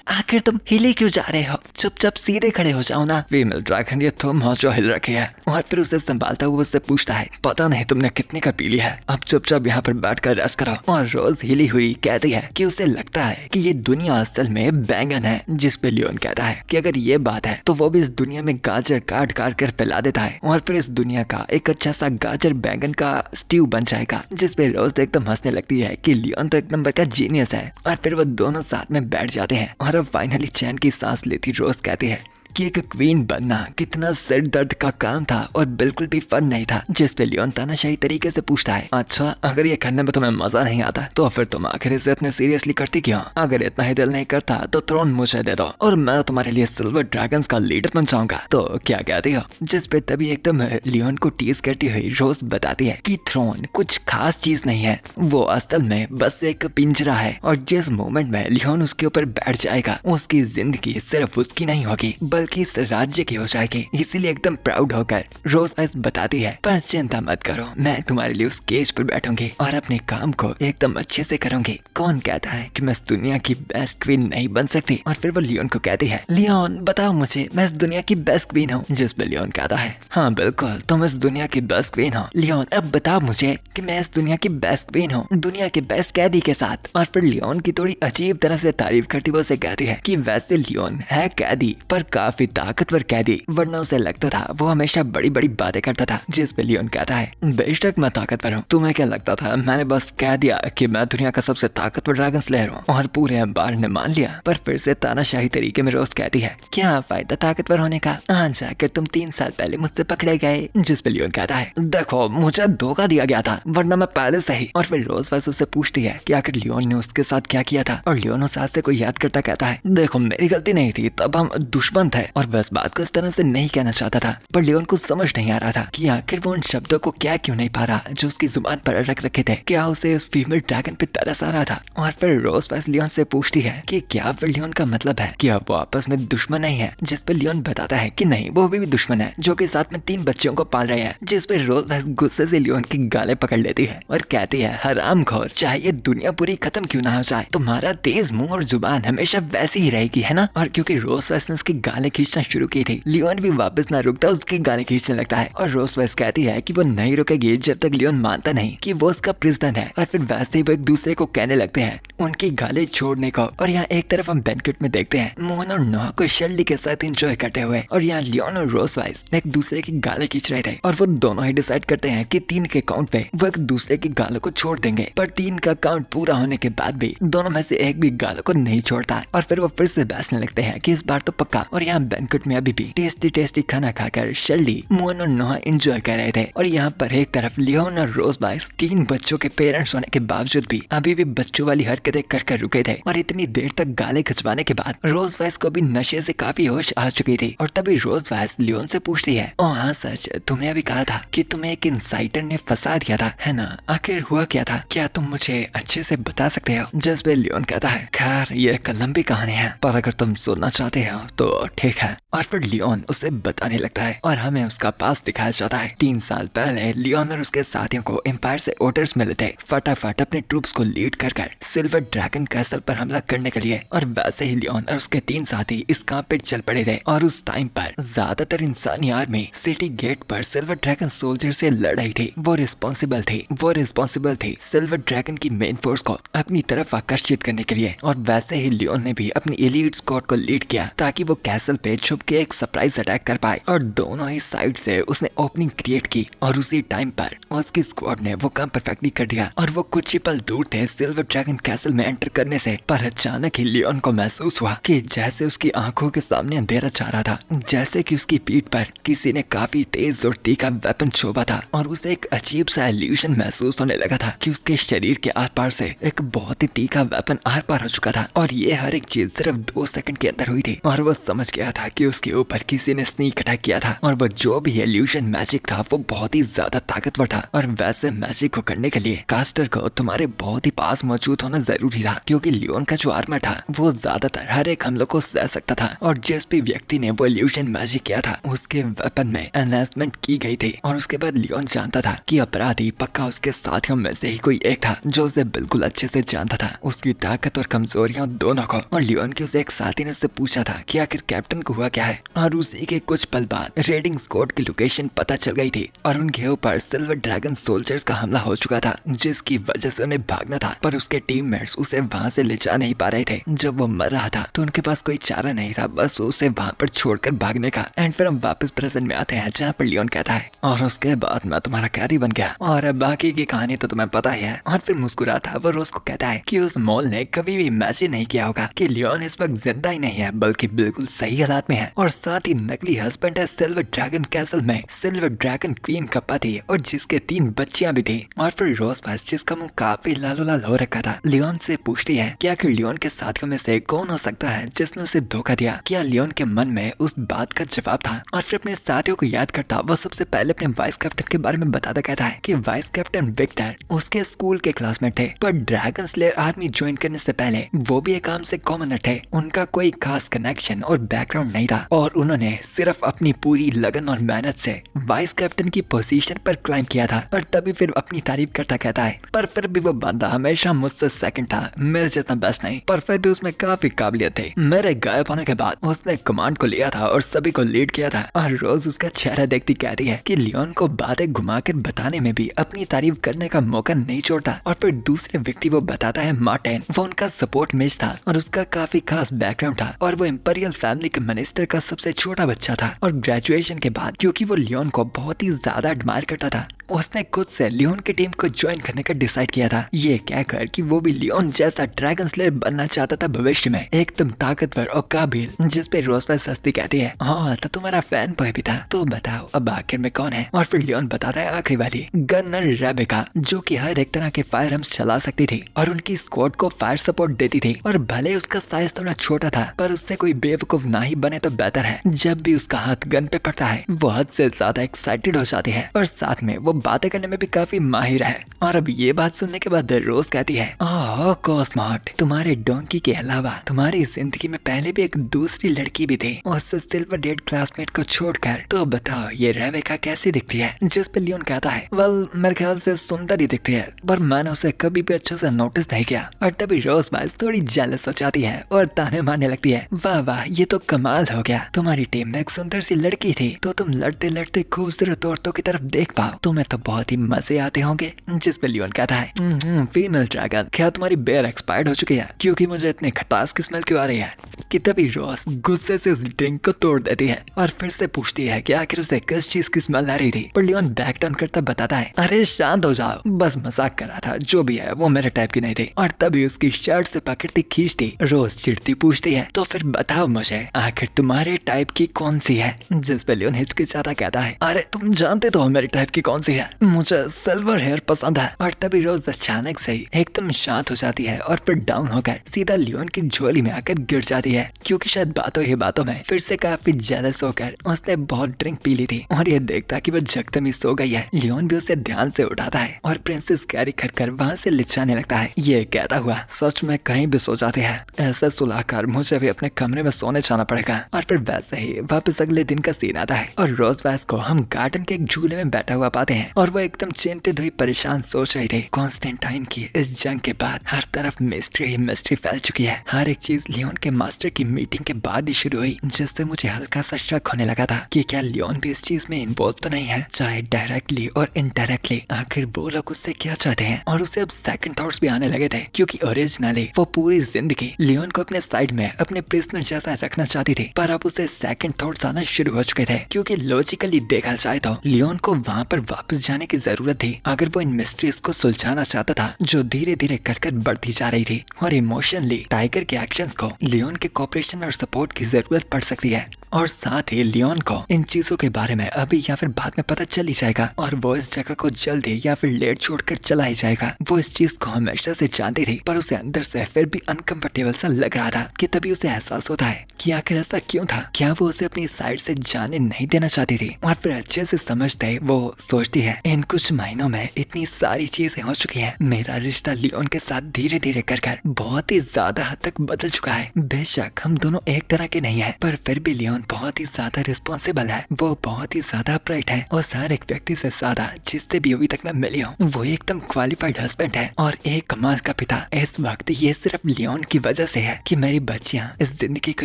आखिर तुम हिले क्यों जा रहे हो? चुपचाप सीधे खड़े हो जाओ ना। फीमेल ड्रैगन, ये तुम हो जो हिल रखे है। और फिर उसे संभालता हुआ उससे पूछता है, पता नहीं तुमने कितने का पी लिया है, अब चुपचाप यहाँ पर बैठकर रेस्ट करो। और रोज हिली हुई कहती है कि उसे लगता है कि ये दुनिया असल में बैंगन है। जिस पे लियोन कहता है कि अगर ये बात है तो वो भी इस दुनिया में गाजर काट काट कर फैला देता है और फिर इस दुनिया का एक अच्छा सा गाजर बैंगन का स्ट्यू बन जाएगा। जिस पे रोज एकदम हंसने लगती है कि लियोन तो एक नंबर का जीनियस है। और फिर वो दोनों साथ में बैठ जाते हैं और अब फाइनली चैन की सांस लेती रोज कहती है कि एक क्वीन बनना कितना सिर दर्द का काम था और बिल्कुल भी फन नहीं था। जिस पे लियोन तानाशाही तरीके से पूछता है, अच्छा अगर ये करने में तुम्हें मजा नहीं आता तो फिर तुम आखिर इसे इतने सीरियसली करती क्यों? अगर इतना ही दिल नहीं करता तो थ्रोन मुझे दे दो और मैं तुम्हारे लिए सिल्वर ड्रैगन्स का लीडर बन जाऊंगा, तो क्या कहती हो? जिस पे तभी एकदम लियोन को टीज करती हुई रोज बताती है कि थ्रोन कुछ खास चीज नहीं है, वो असल में बस एक पिंजरा है और जिस मोमेंट में लियोन उसके ऊपर बैठ जाएगा उसकी जिंदगी सिर्फ उसकी नहीं होगी बल्कि इस राज्य की हो जाएगी। इसीलिए एकदम प्राउड होकर रोज ऐसे बताती है, पर चिंता मत करो, मैं तुम्हारे लिए उस केज पर बैठूंगी और अपने काम को एकदम अच्छे से करूंगी। कौन कहता है कि मैं इस दुनिया की बेस्ट क्वीन नहीं बन सकती? और फिर वो लियोन को कहती है, लियोन बताओ मुझे, मैं इस दुनिया की बेस्ट क्वीन हूँ। जिस पे लियोन कहता है, हाँ बिल्कुल तुम इस दुनिया की बेस्ट क्वीन हो। लियोन अब बताओ मुझे कि मैं इस दुनिया की बेस्ट क्वीन हूँ, दुनिया के बेस्ट कैदी के साथ। और फिर लियोन की थोड़ी अजीब तरह से तारीफ करती हुए उसे कहती है कि वैसे लियोन है कैदी पर काफी ताकतवर कैदी, वरना उसे लगता था वो हमेशा बड़ी बड़ी बातें करता था। जिस पे लियोन कहता है, बेशक मैं ताकतवर हूँ, तुम्हें क्या लगता था मैंने बस कह दिया कि मैं दुनिया का सबसे ताकतवर ड्रैगन स्लेयर हूँ और पूरे अंबार ने मान लिया? पर फिर से तानाशाही तरीके में रोज कहती है, क्या फायदा ताकतवर होने का, आज जाकर तुम 3 साल पहले मुझसे पकड़े गए। जिस पे लियोन कहता है, देखो मुझे धोखा दिया गया था वरना मैं पहले से ही। और फिर रोज बस उससे पूछती है कि आखिर लियोन ने उसके साथ क्या किया था और लियोन उस हादसे को याद करता कहता है, देखो मेरी गलती नहीं थी, तब हम दुश्मन थे और वह इस बात को इस तरह से नहीं कहना चाहता था। पर लियोन को समझ नहीं आ रहा था कि आखिर वो उन शब्दों को क्या क्यों नहीं पा रहा जो उसकी जुबान पर रख रखे थे। क्या उसे उस फीमेल ड्रैगन पे तरस आ रहा था? और फिर रोज बस लियोन से पूछती है कि क्या फिर लियोन का मतलब है कि अब वो आपस में दुश्मन नहीं है? जिस पे लियोन बताता है कि नहीं, वो भी दुश्मन है जो कि साथ में 3 बच्चों को पाल रहे हैं। जिस पे रोज बस गुस्से से लियोन की गालें पकड़ लेती है और कहती है, हरामखोर, चाहे ये दुनिया पूरी खत्म क्यों ना हो जाए, तुम्हारा तेज मुंह और जुबान हमेशा वैसी ही रहेगी, है ना? और क्योंकि रोज बस ने उसकी गालें गाली खींचना शुरू की थी। लियोन भी वापस ना रुकता उसकी गाली खींचने लगता है और रोज वाइस कहती है कि वो नहीं रुकेगी जब तक लियोन मानता नहीं कि वो उसका प्रिजनर है। और फिर वैसे ही वो एक दूसरे को कहने लगते हैं उनकी गाली छोड़ने को। और यहाँ एक तरफ हम बैंक्वेट में देखते हैं मोहन और नोहा को शर्ली के साथ एंजॉय करते हुए, और यहाँ लियोन और रोज वाइस एक दूसरे की गाली खींच रहे थे। और वो दोनों ही डिसाइड करते हैं कि 3 के काउंट पे वो एक दूसरे की गालों को छोड़ देंगे। पर 3 का काउंट पूरा होने के बाद भी दोनों में से एक भी गालों को नहीं छोड़ता। और फिर वो फिर से बहसने लगते हैं कि इस बार तो पक्का। और यहाँ बैंक्वेट में अभी भी टेस्टी खाना खाकर शर्ली, मोहन और नोहा एंजॉय कर रहे थे। और यहाँ पर एक तरफ लियोन और रोज वाइस 3 बच्चों के पेरेंट्स होने के बावजूद भी अभी भी बच्चों वाली हरकतें कर रुके थे। और इतनी देर तक गाले खिंचवाने के बाद रोज वाइस को भी नशे से काफी होश आ चुकी थी। और तभी रोज वाइस लियोन से पूछती है, ओ हाँ सच, तुमने अभी कहा था कि तुम्हें एक इनसाइडर ने फंसा दिया था, है ना? आखिर हुआ क्या था? क्या तुम मुझे अच्छे से बता सकते हो? जिस पे लियोन कहता है, खैर ये एक लंबी कहानी है, पर अगर तुम सुनना चाहते हो तो ठीक है। और फिर लियोन उसे बताने लगता है और हमें उसका पास दिखाया जाता है। 3 साल पहले लियोन और उसके साथियों को एम्पायर से ऑर्डर्स मिले थे फटाफट अपने ट्रूप्स को लीड कर सिल्वर ड्रैगन कैसल पर हमला करने के लिए। और वैसे ही लियोन और उसके 3 साथी इस काम पे चल पड़े थे। और उस टाइम पर ज्यादातर इंसानी आर्मी सिटी गेट पर सिल्वर ड्रैगन सोल्जर से लड़ रही थी। वो रिस्पॉन्सिबल थी सिल्वर ड्रैगन की मेन फोर्स को अपनी तरफ आकर्षित करने के लिए। और वैसे ही लियोन ने भी अपनी एलीट स्क्वाड को लीड किया ताकि वो कैसल पे छुप के एक सरप्राइज अटैक कर पाए। और दोनों ही साइड से उसने ओपनिंग क्रिएट की और उसी टाइम पर उसकी स्क्वाड ने वो काम परफेक्टली कर दिया। और वो कुछ ही पल दूर थे सिल्वर ड्रैगन कैसल में एंटर करने से। पर अचानक ही लियोन को महसूस हुआ कि जैसे उसकी आंखों के सामने अंधेरा छा रहा था, जैसे कि उसकी पीठ पर किसी ने काफी तेज और तीखा वेपन छोड़ा था। और उसे एक अजीब सा इल्यूजन महसूस होने लगा था कि उसके शरीर के आर पार से एक बहुत ही तीखा वेपन आर पार हो चुका था। और ये हर एक चीज सिर्फ 2 सेकंड के अंदर हुई थी। और वो समझ गया था कि उसके ऊपर किसी ने स्नीक अटैक किया था। और वो जो भी इल्यूजन मैजिक था वो बहुत ही ज्यादा ताकतवर था। और वैसे मैजिक को करने के लिए कास्टर को तुम्हारे बहुत ही पास मौजूद होना जरूरी था, क्योंकि लियोन का जो आर्मर था वो ज्यादातर हर एक हमलों को सह सकता था। और जिस भी व्यक्ति ने वो इल्यूजन मैजिक किया था उसके वेपन में एनहांसमेंट की गई थी। और उसके बाद लियोन जानता था कि अपराधी पक्का उसके साथियों में से ही कोई एक था जो उसे बिल्कुल अच्छे से जानता था, उसकी ताकत और कमजोरियां दोनों को। और लियोन के उसे एक साथी ने उससे पूछा था कि आखिर कैप्टन को हुआ क्या है। और उसी के कुछ पल बाद रेडिंग स्क्वाड की लोकेशन पता चल गई थी और उनके ऊपर सिल्वर ड्रैगन सोल्जर्स का हमला हो चुका था, जिसकी वजह से उन्हें भागना था। पर उसके टीममेट्स उसे वहां से ले जा नहीं पा रहे थे। जब वो मर रहा था तो उनके पास कोई चारा नहीं था, बस उसे वहां पर छोड़कर भागने का। एंड फिर हम वापस प्रेजेंट में आते हैं जहाँ पर लियोन कहता है, और उसके बाद मैं तुम्हारा कैदी बन गया और अब बाकी की कहानी तो तुम्हें पता ही है। और फिर मुस्कुराता वो रोज को कहता है कि उस मॉल ने कभी भी इमेजिन नहीं किया होगा कि लियोन इस वक्त जिंदा ही नहीं है, बल्कि बिल्कुल सही हालात में है। और साथ ही नकली हस्बैंड है सिल्वर ड्रैगन कैसल में सिल्वर ड्रैगन क्वीन का पति, और जिसके 3 बच्चियां भी थी। और फिर रोज वाइस जिसका मुंह काफी लालो लाल हो रखा था, लियोन से पूछती है कि आखिर लियोन के साथियों में से कौन हो सकता है जिसने उसे धोखा दिया। क्या लियोन के मन में उस बात का जवाब था। और फिर अपने साथियों को याद करता वो सबसे पहले अपने वाइस कैप्टन के बारे में बताता कहता है कि वाइस कैप्टन विक्टर उसके स्कूल के क्लासमेट थे, पर ड्रैगन स्लेयर आर्मी ज्वाइन करने से पहले वो भी एक आर्म से कॉमनर थे। उनका कोई खास कनेक्शन और बैकग्राउंड नहीं था और उन्होंने सिर्फ अपनी पूरी लगन और मेहनत से वाइस कैप्टन की पोजीशन पर क्लाइंब किया था। और तभी फिर अपनी तारीफ करता कहता है, पर फिर भी वो बंदा हमेशा मुझसे सेकंड था, मेरे जितना बेस्ट नहीं, पर फिर भी उसमें काफी काबिलियत थी। मेरे गायब होने के बाद उसने कमांड को लिया था और सभी को लीड किया था। और रोज उसका चेहरा देखती कहती है कि लियोन को बातें घुमाकर बताने में भी अपनी तारीफ करने का मौका नहीं छोड़ता। और फिर दूसरे व्यक्ति वो बताता है मार्टिन, वो उनका सपोर्ट मेज था और उसका काफी खास बैकग्राउंड था और वो इंपीरियल फैमिली के मिनिस्टर का सबसे छोटा बच्चा था। और ग्रेजुएशन के बाद क्योंकि वो लियोन को बहुत ही ज्यादा एडमायर करता था, उसने खुद से लियोन की टीम को ज्वाइन करने का डिसाइड किया था, ये कहकर कि वो भी लियोन जैसा ड्रैगन स्लेयर बनना चाहता था भविष्य में, एकदम ताकतवर और काबिल। जिस पे रोज पर सस्ती कहती है, हाँ तो तुम्हारा फैन बॉय भी था, तो बताओ अब आखिर में कौन है। और फिर लियोन बताता है आखिरी वाली गनर रेबेका, जो कि हर एक तरह के फायर आर्म्स चला सकती थी और उनकी स्क्वाड को फायर सपोर्ट देती थी। और भले उसका साइज थोड़ा छोटा था, पर उससे कोई बेवकूफ ना ही बने तो बेहतर है। जब भी उसका हाथ गन पे पड़ता है वो हद से ज्यादा एक्साइटेड हो जाती है और साथ में वो बातें करने में भी काफी माहिर है। और अब ये बात सुनने के बाद रोज कहती है, ओह कॉस्मॉट, तुम्हारे डोंकी के अलावा तुम्हारी जिंदगी में पहले भी एक दूसरी लड़की भी थी, उस सिल्वर डेड क्लासमेट को छोड़कर। तो बताओ ये रेबेका कैसी दिखती है? जिस पे लियोन कहता है, वेल मेरे ख्याल से सुंदर ही दिखती है, पर मैंने उसे कभी भी अच्छे से नोटिस नहीं किया। और तभी रोज बाइस थोड़ी जेलस हो जाती है और ताने मारने लगती है, वाह वाह ये तो कमाल हो गया, तुम्हारी टीम में एक सुंदर सी लड़की थी तो तुम लड़ते लड़ते खूबसूरत औरतों की तरफ देख पाओ, तुम्हें तो बहुत ही मजे आते होंगे। जिस पे लियोन कहता है, फीमेल ड्रैगन, क्या तुम्हारी बेयर एक्सपायर्ड हो चुकी है? क्योंकि मुझे इतनी खटास की स्मेल क्यों आ रही है? कि तभी रोज गुस्से से उस ड्रिंक को तोड़ देती है और फिर से पूछती है कि आखिर उसे किस चीज की स्मेल आ रही थी। पर लियोन बैक टर्न करता बताता है, अरे शांत हो जाओ, बस मजाक कर रहा था, जो भी है वो मेरे टाइप की नहीं थी। और तभी उसकी शर्ट से पकड़ती खींचती रोज चिढ़ती पूछती है, तो फिर बताओ मुझे आखिर तुम्हारे टाइप की कौन सी है? जिस पे लियोन हिचकिचाता कहता है, अरे तुम जानते तो हो मेरी टाइप की कौन सी है, मुझे सिल्वर हेयर पसंद है। और तभी रोज अचानक से एकदम शांत हो जाती है और फिर डाउन होकर सीधा लियोन की झोली में आकर गिर जाती है, क्योंकि शायद बातों ही बातों में फिर से काफी जेलस होकर उसने बहुत ड्रिंक पी ली थी। और ये देखता कि वो जगदम ही सो गई है, लियोन भी उसे ध्यान से उठाता है और प्रिंसेस कैरी कर वहाँ से लिचाने लगता है। ये कहता हुआ, सच में कहीं भी सो जाती है, ऐसा सुलाकर मुझे भी अपने कमरे में सोने जाना पड़ेगा। और फिर वैसे ही वापस अगले दिन का सीन आता है और रोज वैस को हम गार्डन के एक झूले में बैठा हुआ पाते हैं और वो एकदम चिंतित हुई परेशान सोच रही थी। कॉन्स्टेंटाइन की इस जंग के बाद हर तरफ मिस्ट्री ही मिस्ट्री फैल चुकी है। हर एक चीज लियोन के मास्टर की मीटिंग के बाद ही शुरू हुई, जिससे मुझे हल्का सा शक होने लगा था कि क्या लियोन भी इस चीज में इन्वॉल्व तो नहीं है, चाहे डायरेक्टली और इनडायरेक्टली। आखिर वो लोग उससे क्या चाहते हैं? और उसे अब सेकंड थॉट्स भी आने लगे थे, क्योंकि ओरिजिनली वो पूरी जिंदगी लियोन को अपने साइड में अपने प्रिजनर जैसा रखना चाहती थी, पर अब उसे सेकंड थॉट्स आना शुरू हो चुके थे, क्योंकि लॉजिकली देखा जाए तो लियोन को वहाँ पर वापस जाने की जरूरत थी अगर वो इन मिस्ट्रीज को सुलझाना चाहता था जो धीरे धीरे कर बढ़ती जा रही थी। और इमोशनली टाइगर के एक्शंस को लियोन के कोऑपरेशन और सपोर्ट की जरूरत पड़ सकती है। और साथ ही लियोन को इन चीजों के बारे में अभी या फिर बाद में पता चल ही जाएगा और वो इस जगह को जल्दी या फिर लेट छोड़कर चला ही जाएगा। वो इस चीज को हमेशा से जानती थी, पर उसे अंदर से फिर भी अनकंफर्टेबल सा लग रहा था कि तभी उसे एहसास होता है कि आखिर ऐसा क्यों था। क्या वो उसे अपनी साइड से जाने नहीं देना चाहती थी? और फिर अच्छे से समझते वो सोचती है, इन कुछ महीनों में इतनी सारी चीजें हो चुकी हैं, मेरा रिश्ता लियोन के साथ धीरे धीरे कर बहुत ही ज्यादा हद तक बदल चुका है। बेशक हम दोनों एक तरह के नहीं है, पर फिर भी लियोन बहुत ही ज्यादा रिस्पॉन्सिबल है, वो बहुत ही ज्यादा अपराइट है और हर एक व्यक्ति से ज्यादा जिससे भी अभी तक मैं मिली हूँ वो एकदम क्वालिफाइड हस्बैंड है और एक कमाल का पिता। इस वक्त ये सिर्फ लियोन की वजह से है कि मेरी बच्चियाँ इस जिंदगी को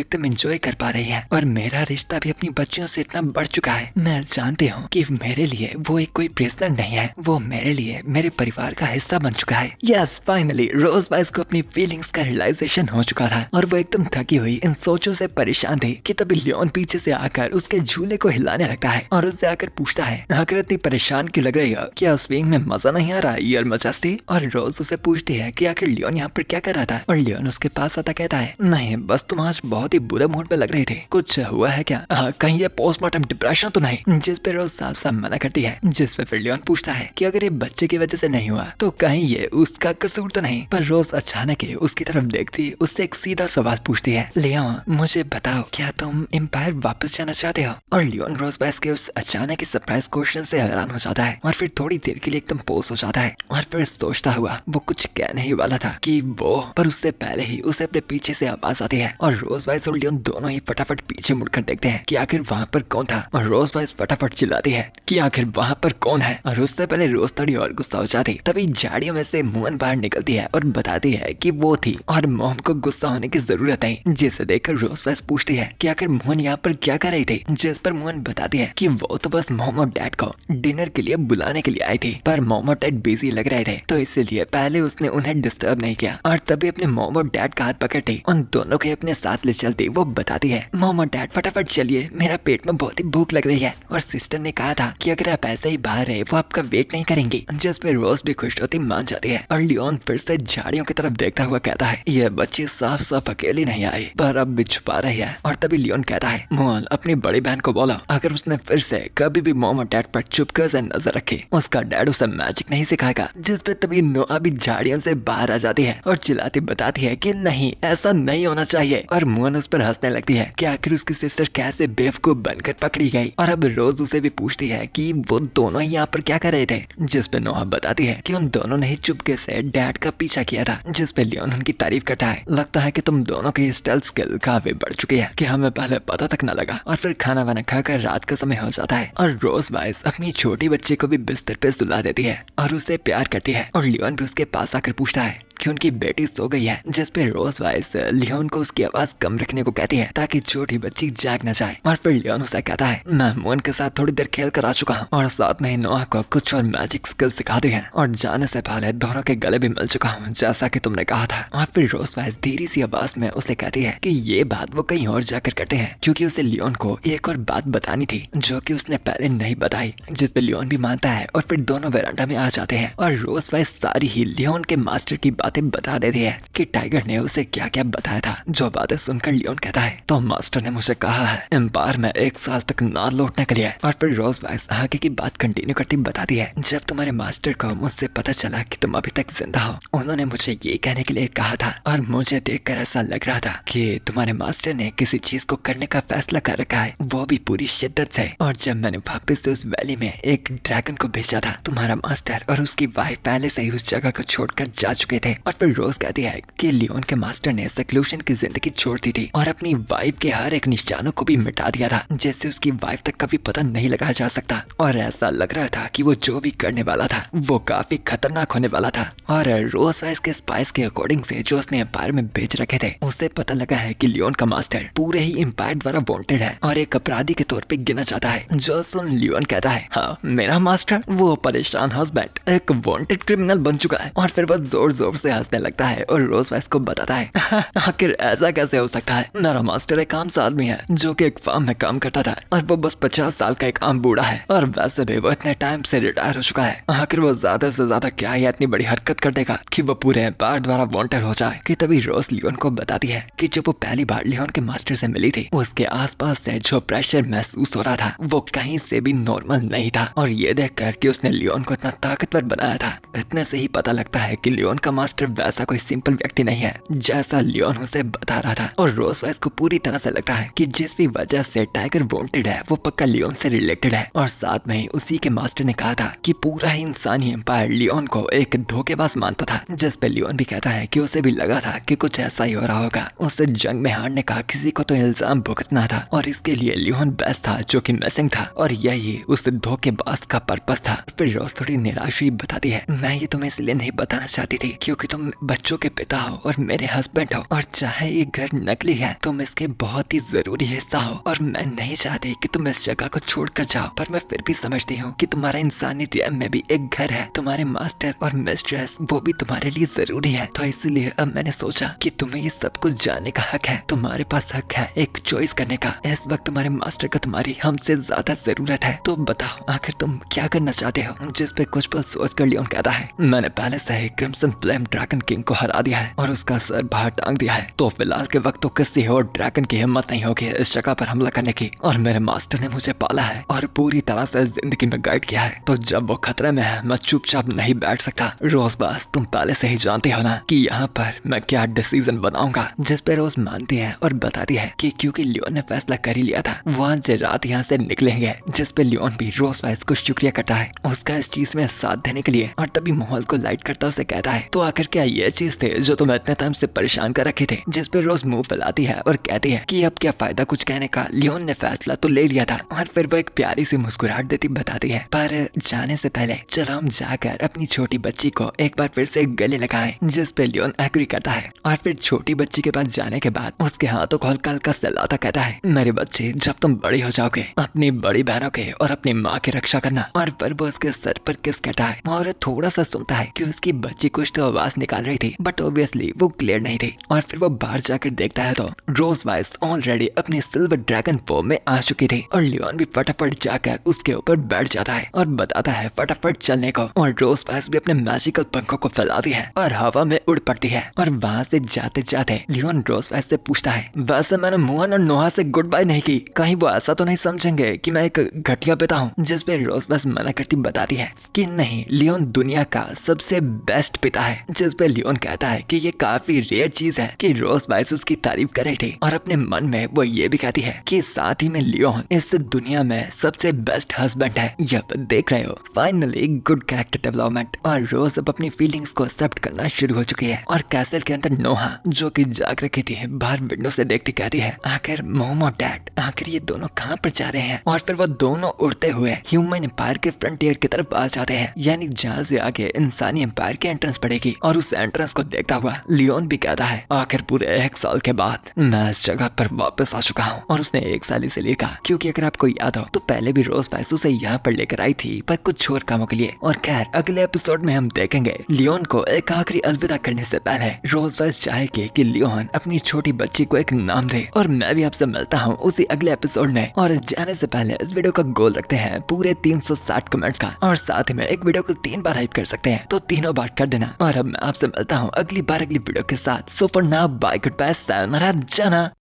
एकदम एंजॉय कर पा रही है और मेरा रिश्ता भी अपनी बच्चियों से इतना बढ़ चुका है। मैं जानती हूँ कि मेरे लिए वो एक कोई प्रिजनर नहीं है, वो मेरे लिए मेरे परिवार का हिस्सा बन चुका है। यस फाइनली रोज बाइस को अपनी फीलिंग्स का रियलाइजेशन हो चुका था और वो एकदम थकी हुई इन सोचों से परेशान थी कि तभी लियोन पीछे से आकर उसके झूले को हिलाने लगता है और उससे आकर पूछता है, आखिर इतनी परेशान क्यों लग रही है, क्या स्विंग में मजा नहीं आ रहा है योर मैजेस्टी? और रोज उसे पूछती है कि आखिर लियोन यहाँ पर क्या कर रहा था और लियोन उसके पास आता कहता है, नहीं बस तुम आज बहुत ही बुरे मूड पे लग रही थी, कुछ हुआ है क्या? कहीं ये पोस्टमार्टम डिप्रेशन तो नहीं? जिस पे रोज साफ साफ मना करती है। जिस पे फिर लियोन पूछता है कि अगर ये बच्चे की वजह से नहीं हुआ तो कहीं ये उसका कसूर तो नहीं? पर रोज अचानक ही उसकी तरफ देखती उससे एक सीधा सवाल पूछती है, लियोन मुझे बताओ क्या तुम एम्पायर वापस जाना चाहते हो? और लियोन रोज बाइस के उस अचानक ही सरप्राइज क्वेश्चन से हैरान हो जाता है और फिर थोड़ी देर के लिए एकदम पोस हो जाता है और फिर सोचता हुआ वो कुछ कहने ही वाला था कि वो, पर उससे पहले ही उसे अपने पीछे से आवाज आती है और रोज बाइस और लियोन दोनों ही फटाफट पीछे मुड़कर देखते हैं कि आखिर वहाँ पर कौन था। और रोज बाइस फटाफट चिल्लाती है कि आखिर वहाँ पर कौन है और उससे पहले रोज थोड़ी और गुस्सा हो जाती। तभी झाड़ियों में से मोहन बाहर निकलती है और बताती है कि वो थी और मोहन को गुस्सा होने की जरूरत नहीं। जिसे देखकर रोज बाइस पूछती है कि आखिर मोहन यहाँ पर क्या कर रही थी? जिस पर मोहन बताती है कि वो तो बस मॉम और डैड को डिनर के लिए बुलाने के लिए आई थी, पर मॉम और डैड बिजी लग रहे थे तो इसलिए पहले उसने उन्हें डिस्टर्ब नहीं किया और तभी अपने मॉम और डैड का हाथ पकड़ती उन दोनों के अपने साथ ले चलती। वो बताती है, मॉम और डैड फटाफट चलिए, मेरा पेट में बहुत ही भूख लग रही है और सिस्टर ने कहा था कि अगर आप ऐसे ही बाहर रहे वो आपका वेट नहीं करेंगी। जिस पे रोज भी खुश होती मान जाती है और लियोन फिर से झाड़ियों की तरफ देखता हुआ कहता है, ये बच्ची साफ साफ अकेली नहीं आई पर अब भी छुपा रही है। और तभी लियोन कहता है, मोहन अपनी बड़ी बहन को बोला अगर उसने फिर से कभी भी मॉम और डैड पर चुपकर से नजर रखी उसका डैड उसे मैजिक नहीं सिखाएगा। जिस पे तभी नोआ भी झाड़ियों से बाहर आ जाती है और चिल्लाती बताती है कि नहीं ऐसा नहीं होना चाहिए और मोहन उस पर हंसने लगती है कि आखिर उसकी सिस्टर कैसे बेवकूफ बनकर पकड़ी गई। और अब रोज उसे भी पूछती है कि वो दोनों दोनों यहाँ पर क्या कर रहे थे। जिस पे नोहा बताती है कि उन दोनों ने ही चुपके से डैड का पीछा किया था। जिस पे लियोन उनकी तारीफ करता है, लगता है कि तुम दोनों की स्टेल्थ स्किल काफी बढ़ चुकी है कि हमें पहले पता तक न लगा। और फिर खाना वाना खाकर रात का समय हो जाता है और रोज वाइस अपनी छोटी बच्ची को भी बिस्तर पे सुला देती है और उसे प्यार करती है। और लियोन भी उसके पास आकर पूछता है कि उनकी बेटी सो गई है। जिस पे रोज वाइस लियोन को उसकी आवाज कम रखने को कहती है ताकि छोटी बच्ची जाग न जाए। और फिर लियोन उसे कहता है, मैं मून के साथ थोड़ी देर खेल कर आ चुका हूँ और साथ में ही नोहा को कुछ और मैजिक स्किल सिखा दी है और जाने से पहले दोनों के गले भी मिल चुका हूँ जैसा कि तुमने कहा था। और फिर रोज वाइस धीरे सी आवाज में उसे कहती है कि ये बात वो कहीं और जाकर करते हैं क्योंकि उसे लियोन को एक और बात बतानी थी जो कि उसने पहले नहीं बताई। जिस पे लियोन भी मानता है और फिर दोनों वेरांडा में आ जाते हैं और रोज वाइस सारी ही लियोन के मास्टर की बातें बता देती है कि टाइगर ने उसे क्या क्या बताया था। जो बातें सुनकर लियोन कहता है, तो मास्टर ने मुझे कहा है एम्पायर में 1 साल तक ना लौटने के लिए। और फिर रोज वाइस आगे की बात कंटिन्यू करती बताती है, जब तुम्हारे मास्टर को मुझसे पता चला कि तुम अभी तक जिंदा हो, उन्होंने मुझे ये कहने के लिए कहा था और मुझे देखकर ऐसा लग रहा था कि तुम्हारे मास्टर ने किसी चीज को करने का फैसला कर रखा है, वो भी पूरी शिद्दत से। और जब मैंने वापस से उस वैली में एक ड्रैगन को भेजा था, तुम्हारा मास्टर और उसकी वाइफ पहले से ही उस जगह को छोड़कर जा चुके थे। और फिर रोज कहती है कि लियोन के मास्टर ने सेक्लूशन की जिंदगी छोड़ दी थी और अपनी वाइफ के हर एक निशानों को भी मिटा दिया था जिससे उसकी वाइफ तक कभी पता नहीं लगाया जा सकता। और ऐसा लग रहा था कि वो जो भी करने वाला था वो काफी खतरनाक होने वाला था। और रोज वाइस के स्पाइस के अकॉर्डिंग से जो उसने एम्पायर में भेज रखे थे, उसे पता लगा है कि लियोन का मास्टर पूरे ही एम्पायर द्वारा वांटेड है और एक अपराधी के तौर पे गिना जाता है। जो सुन लियोन कहता है, हाँ मेरा मास्टर वो परेशान हस्बैंड एक वांटेड क्रिमिनल बन चुका है। और फिर वो जोर जोर से हंसने लगता है और रोज वाइस को बताता है, आखिर ऐसा कैसे हो सकता है, मेरा मास्टर एक आम सा आदमी है जो कि एक फार्म में काम करता था और वो बस 50 साल का एक आम बूढ़ा है और वैसे भी वो इतने टाइम से रिटायर हो चुका है। आखिर वो ज्यादा से ज्यादा क्या ही इतनी बड़ी हरकत कर देगा कि वो पूरे एम्पायर द्वारा वांटेड हो जाए। कि तभी रोज लियोन को बताती है कि जब वो पहली बार लियोन के मास्टर से मिली थी, उसके आसपास से जो प्रेशर महसूस हो रहा था वो कहीं से भी नॉर्मल नहीं था। और ये देखकर कि उसने लियोन को इतना ताकतवर बनाया था, इतने से ही पता लगता है कि लियोन का मास्टर वैसा कोई सिंपल व्यक्ति नहीं है जैसा लियोन उसे बता रहा था। और रोज वाइस को पूरी तरह से लगता है कि जिस भी वजह से टाइगर वांटेड है वो पक्का लियोन से रिलेटेड है। और साथ में ही उसी के मास्टर ने कहा था कि पूरा ही इंसानी एम्पायर लियोन को एक धोखेबाज मानता था। जिस पे लियोन भी कहता है कि उसे भी लगा था कि कुछ ऐसा ही हो रहा होगा, उसे जंग में हारने का किसी को तो इल्जाम भुगतना था और इसके लिए लियोन बेस्ट था जो कि मिसिंग था और यही उस धोखेबाज का पर्पस था। फिर रोज थोड़ी निराश हुई बताती है, मैं ये तुम्हें इसलिए नहीं बताना चाहती थी क्योंकि तुम बच्चों के पिता हो और मेरे हस्बैंड हो और चाहे ये घर नकली है तुम इसके बहुत ही जरूरी हिस्सा हो और मैं नहीं चाहती कि तुम इस जगह को छोड़कर जाओ। पर मैं फिर भी समझती हूँ कि तुम्हारा इंसानी डैम में भी एक घर है, तुम्हारे मास्टर और मिस्ट्रेस वो भी तुम्हारे लिए जरूरी है। तो इसलिए अब मैंने सोचा कि तुम्हें ये सब कुछ जानने का हक है, तुम्हारे पास हक है एक चॉइस करने का। इस वक्त तुम्हारे मास्टर का तुम्हारी हमसे ज्यादा जरूरत है, तो बताओ आखिर तुम क्या करना चाहते हो। जिस पे कुछ पल सोच कर लियोन कहता है, मैंने पहले से ही क्रिम्सन फ्लेम ड्रैगन किंग को हरा दिया है और उसका सर बाहर टांग दिया है, तो फिलहाल के वक्त तो किसी और ड्रैगन की हिम्मत नहीं होगी इस जगह पर हमला करने की। और मेरे मास्टर ने मुझे पाला है और पूरी तरह से जिंदगी में गाइड किया है, तो जब वो खतरे में है मैं चुपचाप नहीं बैठ सकता। रोज बस तुम पहले से ही जानते हो ना कि यहाँ पर मैं क्या डिसीजन बनाऊंगा। जिस पे रोज मानती है और बताती है कि क्योंकि लियोन ने फैसला कर ही लिया था वो आज रात यहाँ से निकलेंगे। जिस पे लियोन भी रोज वाइस को शुक्रिया करता है उसका इस चीज में साथ देने के लिए और तभी माहौल को लाइट करता उसे कहता है, तो आखिर क्या ये चीज थे जो तुम इतने टाइम से परेशान कर रखे थे। जिस पे रोज मुंह फैलाती है और कहती है कि अब क्या फायदा कुछ कहने का, लियोन ने फैसला तो ले लिया था। और फिर वो एक प्यारी सी मुस्कुराहट देती बताती है, पर जाने से पहले चलो हम जाकर अपनी छोटी बच्ची को एक बार फिर से गले लगाएं। जिस पे लियोन एग्री करता है और फिर छोटी बच्ची के पास जाने के बाद उसके हाथों को हल्का हल्का सहलाता कहता है, मेरे बच्चे जब तुम बड़ी हो जाओगे अपनी बड़ी बहनों के और अपनी माँ की रक्षा करना। और फिर वो उसके सर पर किस कहता है और थोड़ा सा सुनता है कि उसकी बच्ची कुछ तो आवाज निकाल रही थी बट ऑब्वियसली वो क्लियर नहीं थी। और फिर वो बाहर जाकर देखता है तो रोज वाइस ऑलरेडी अपनी सिल्वर ड्रैगन फॉर्म में आ चुकी थी और लियोन भी फटाफट जाकर उसके ऊपर बैठ जाता है और बताता है फटाफट चलने को। और रोज वाइस भी अपने मैजिकल पंखों को फैलाती है और हवा में उड़ पड़ती है। और वहाँ से जाते जाते लियोन रोज वाइस से पूछता है, वैसे मैंने मोहन और नोहा से गुड बाय नहीं की, कहीं वो ऐसा तो नहीं समझेंगे कि मैं एक घटिया पिता हूँ। जिस पे रोज वाइस मना करती बताती है कि नहीं, लियोन दुनिया का सबसे बेस्ट पिता है चीज पे लियोन कहता है कि ये काफी रेयर चीज है कि रोज वाइस उसकी तारीफ कर रही थी, और अपने मन में वो ये भी कहती है कि साथ ही में लियोन इस दुनिया में सबसे बेस्ट हस्बैंड है। यप, देख रहे हो, फाइनली गुड कैरेक्टर डेवलपमेंट। और रोज अब अपनी फीलिंग्स को एक्सेप्ट करना शुरू हो चुकी है। और कैसल के अंदर नोहा जो कि जाग रखी थी बाहर विंडो से देखती कहती है, आखिर मॉम और डैड आखिर ये दोनों कहाँ पर जा रहे हैं। और फिर वो दोनों उड़ते हुए ह्यूमन एम्पायर के फ्रंटियर की तरफ आ जाते हैं, यानी जहाँ से आगे इंसानी एम्पायर की एंट्रेंस पड़ेगी। और उस एंट्रेंस को देखता हुआ लियोन भी कहता है, आखिर पूरे 1 साल के बाद मैं इस जगह पर वापस आ चुका हूँ। और उसने 1 साल इसलिए कहा क्योंकि अगर आपको याद हो तो पहले भी रोज वाइस उसे यहाँ पर लेकर आई थी, पर कुछ और कामों के लिए। और खैर अगले एपिसोड में हम देखेंगे लियोन को एक आखिरी अलविदा करने से पहले रोज वाइस चाहेगी कि लियोन अपनी छोटी बच्ची को एक नाम दे। और मैं भी आपसे मिलता हूँ उसी अगले एपिसोड में। और जाने से पहले इस वीडियो का गोल रखते हैं पूरे 360 कमेंट्स का, और साथ ही में एक वीडियो को 3 बार हाइप कर सकते हैं, तो तीनों बार कर देना। और अब मैं आपसे मिलता हूँ अगली बार अगली वीडियो के साथ। So for now bye, good bye, sayonara, जाना।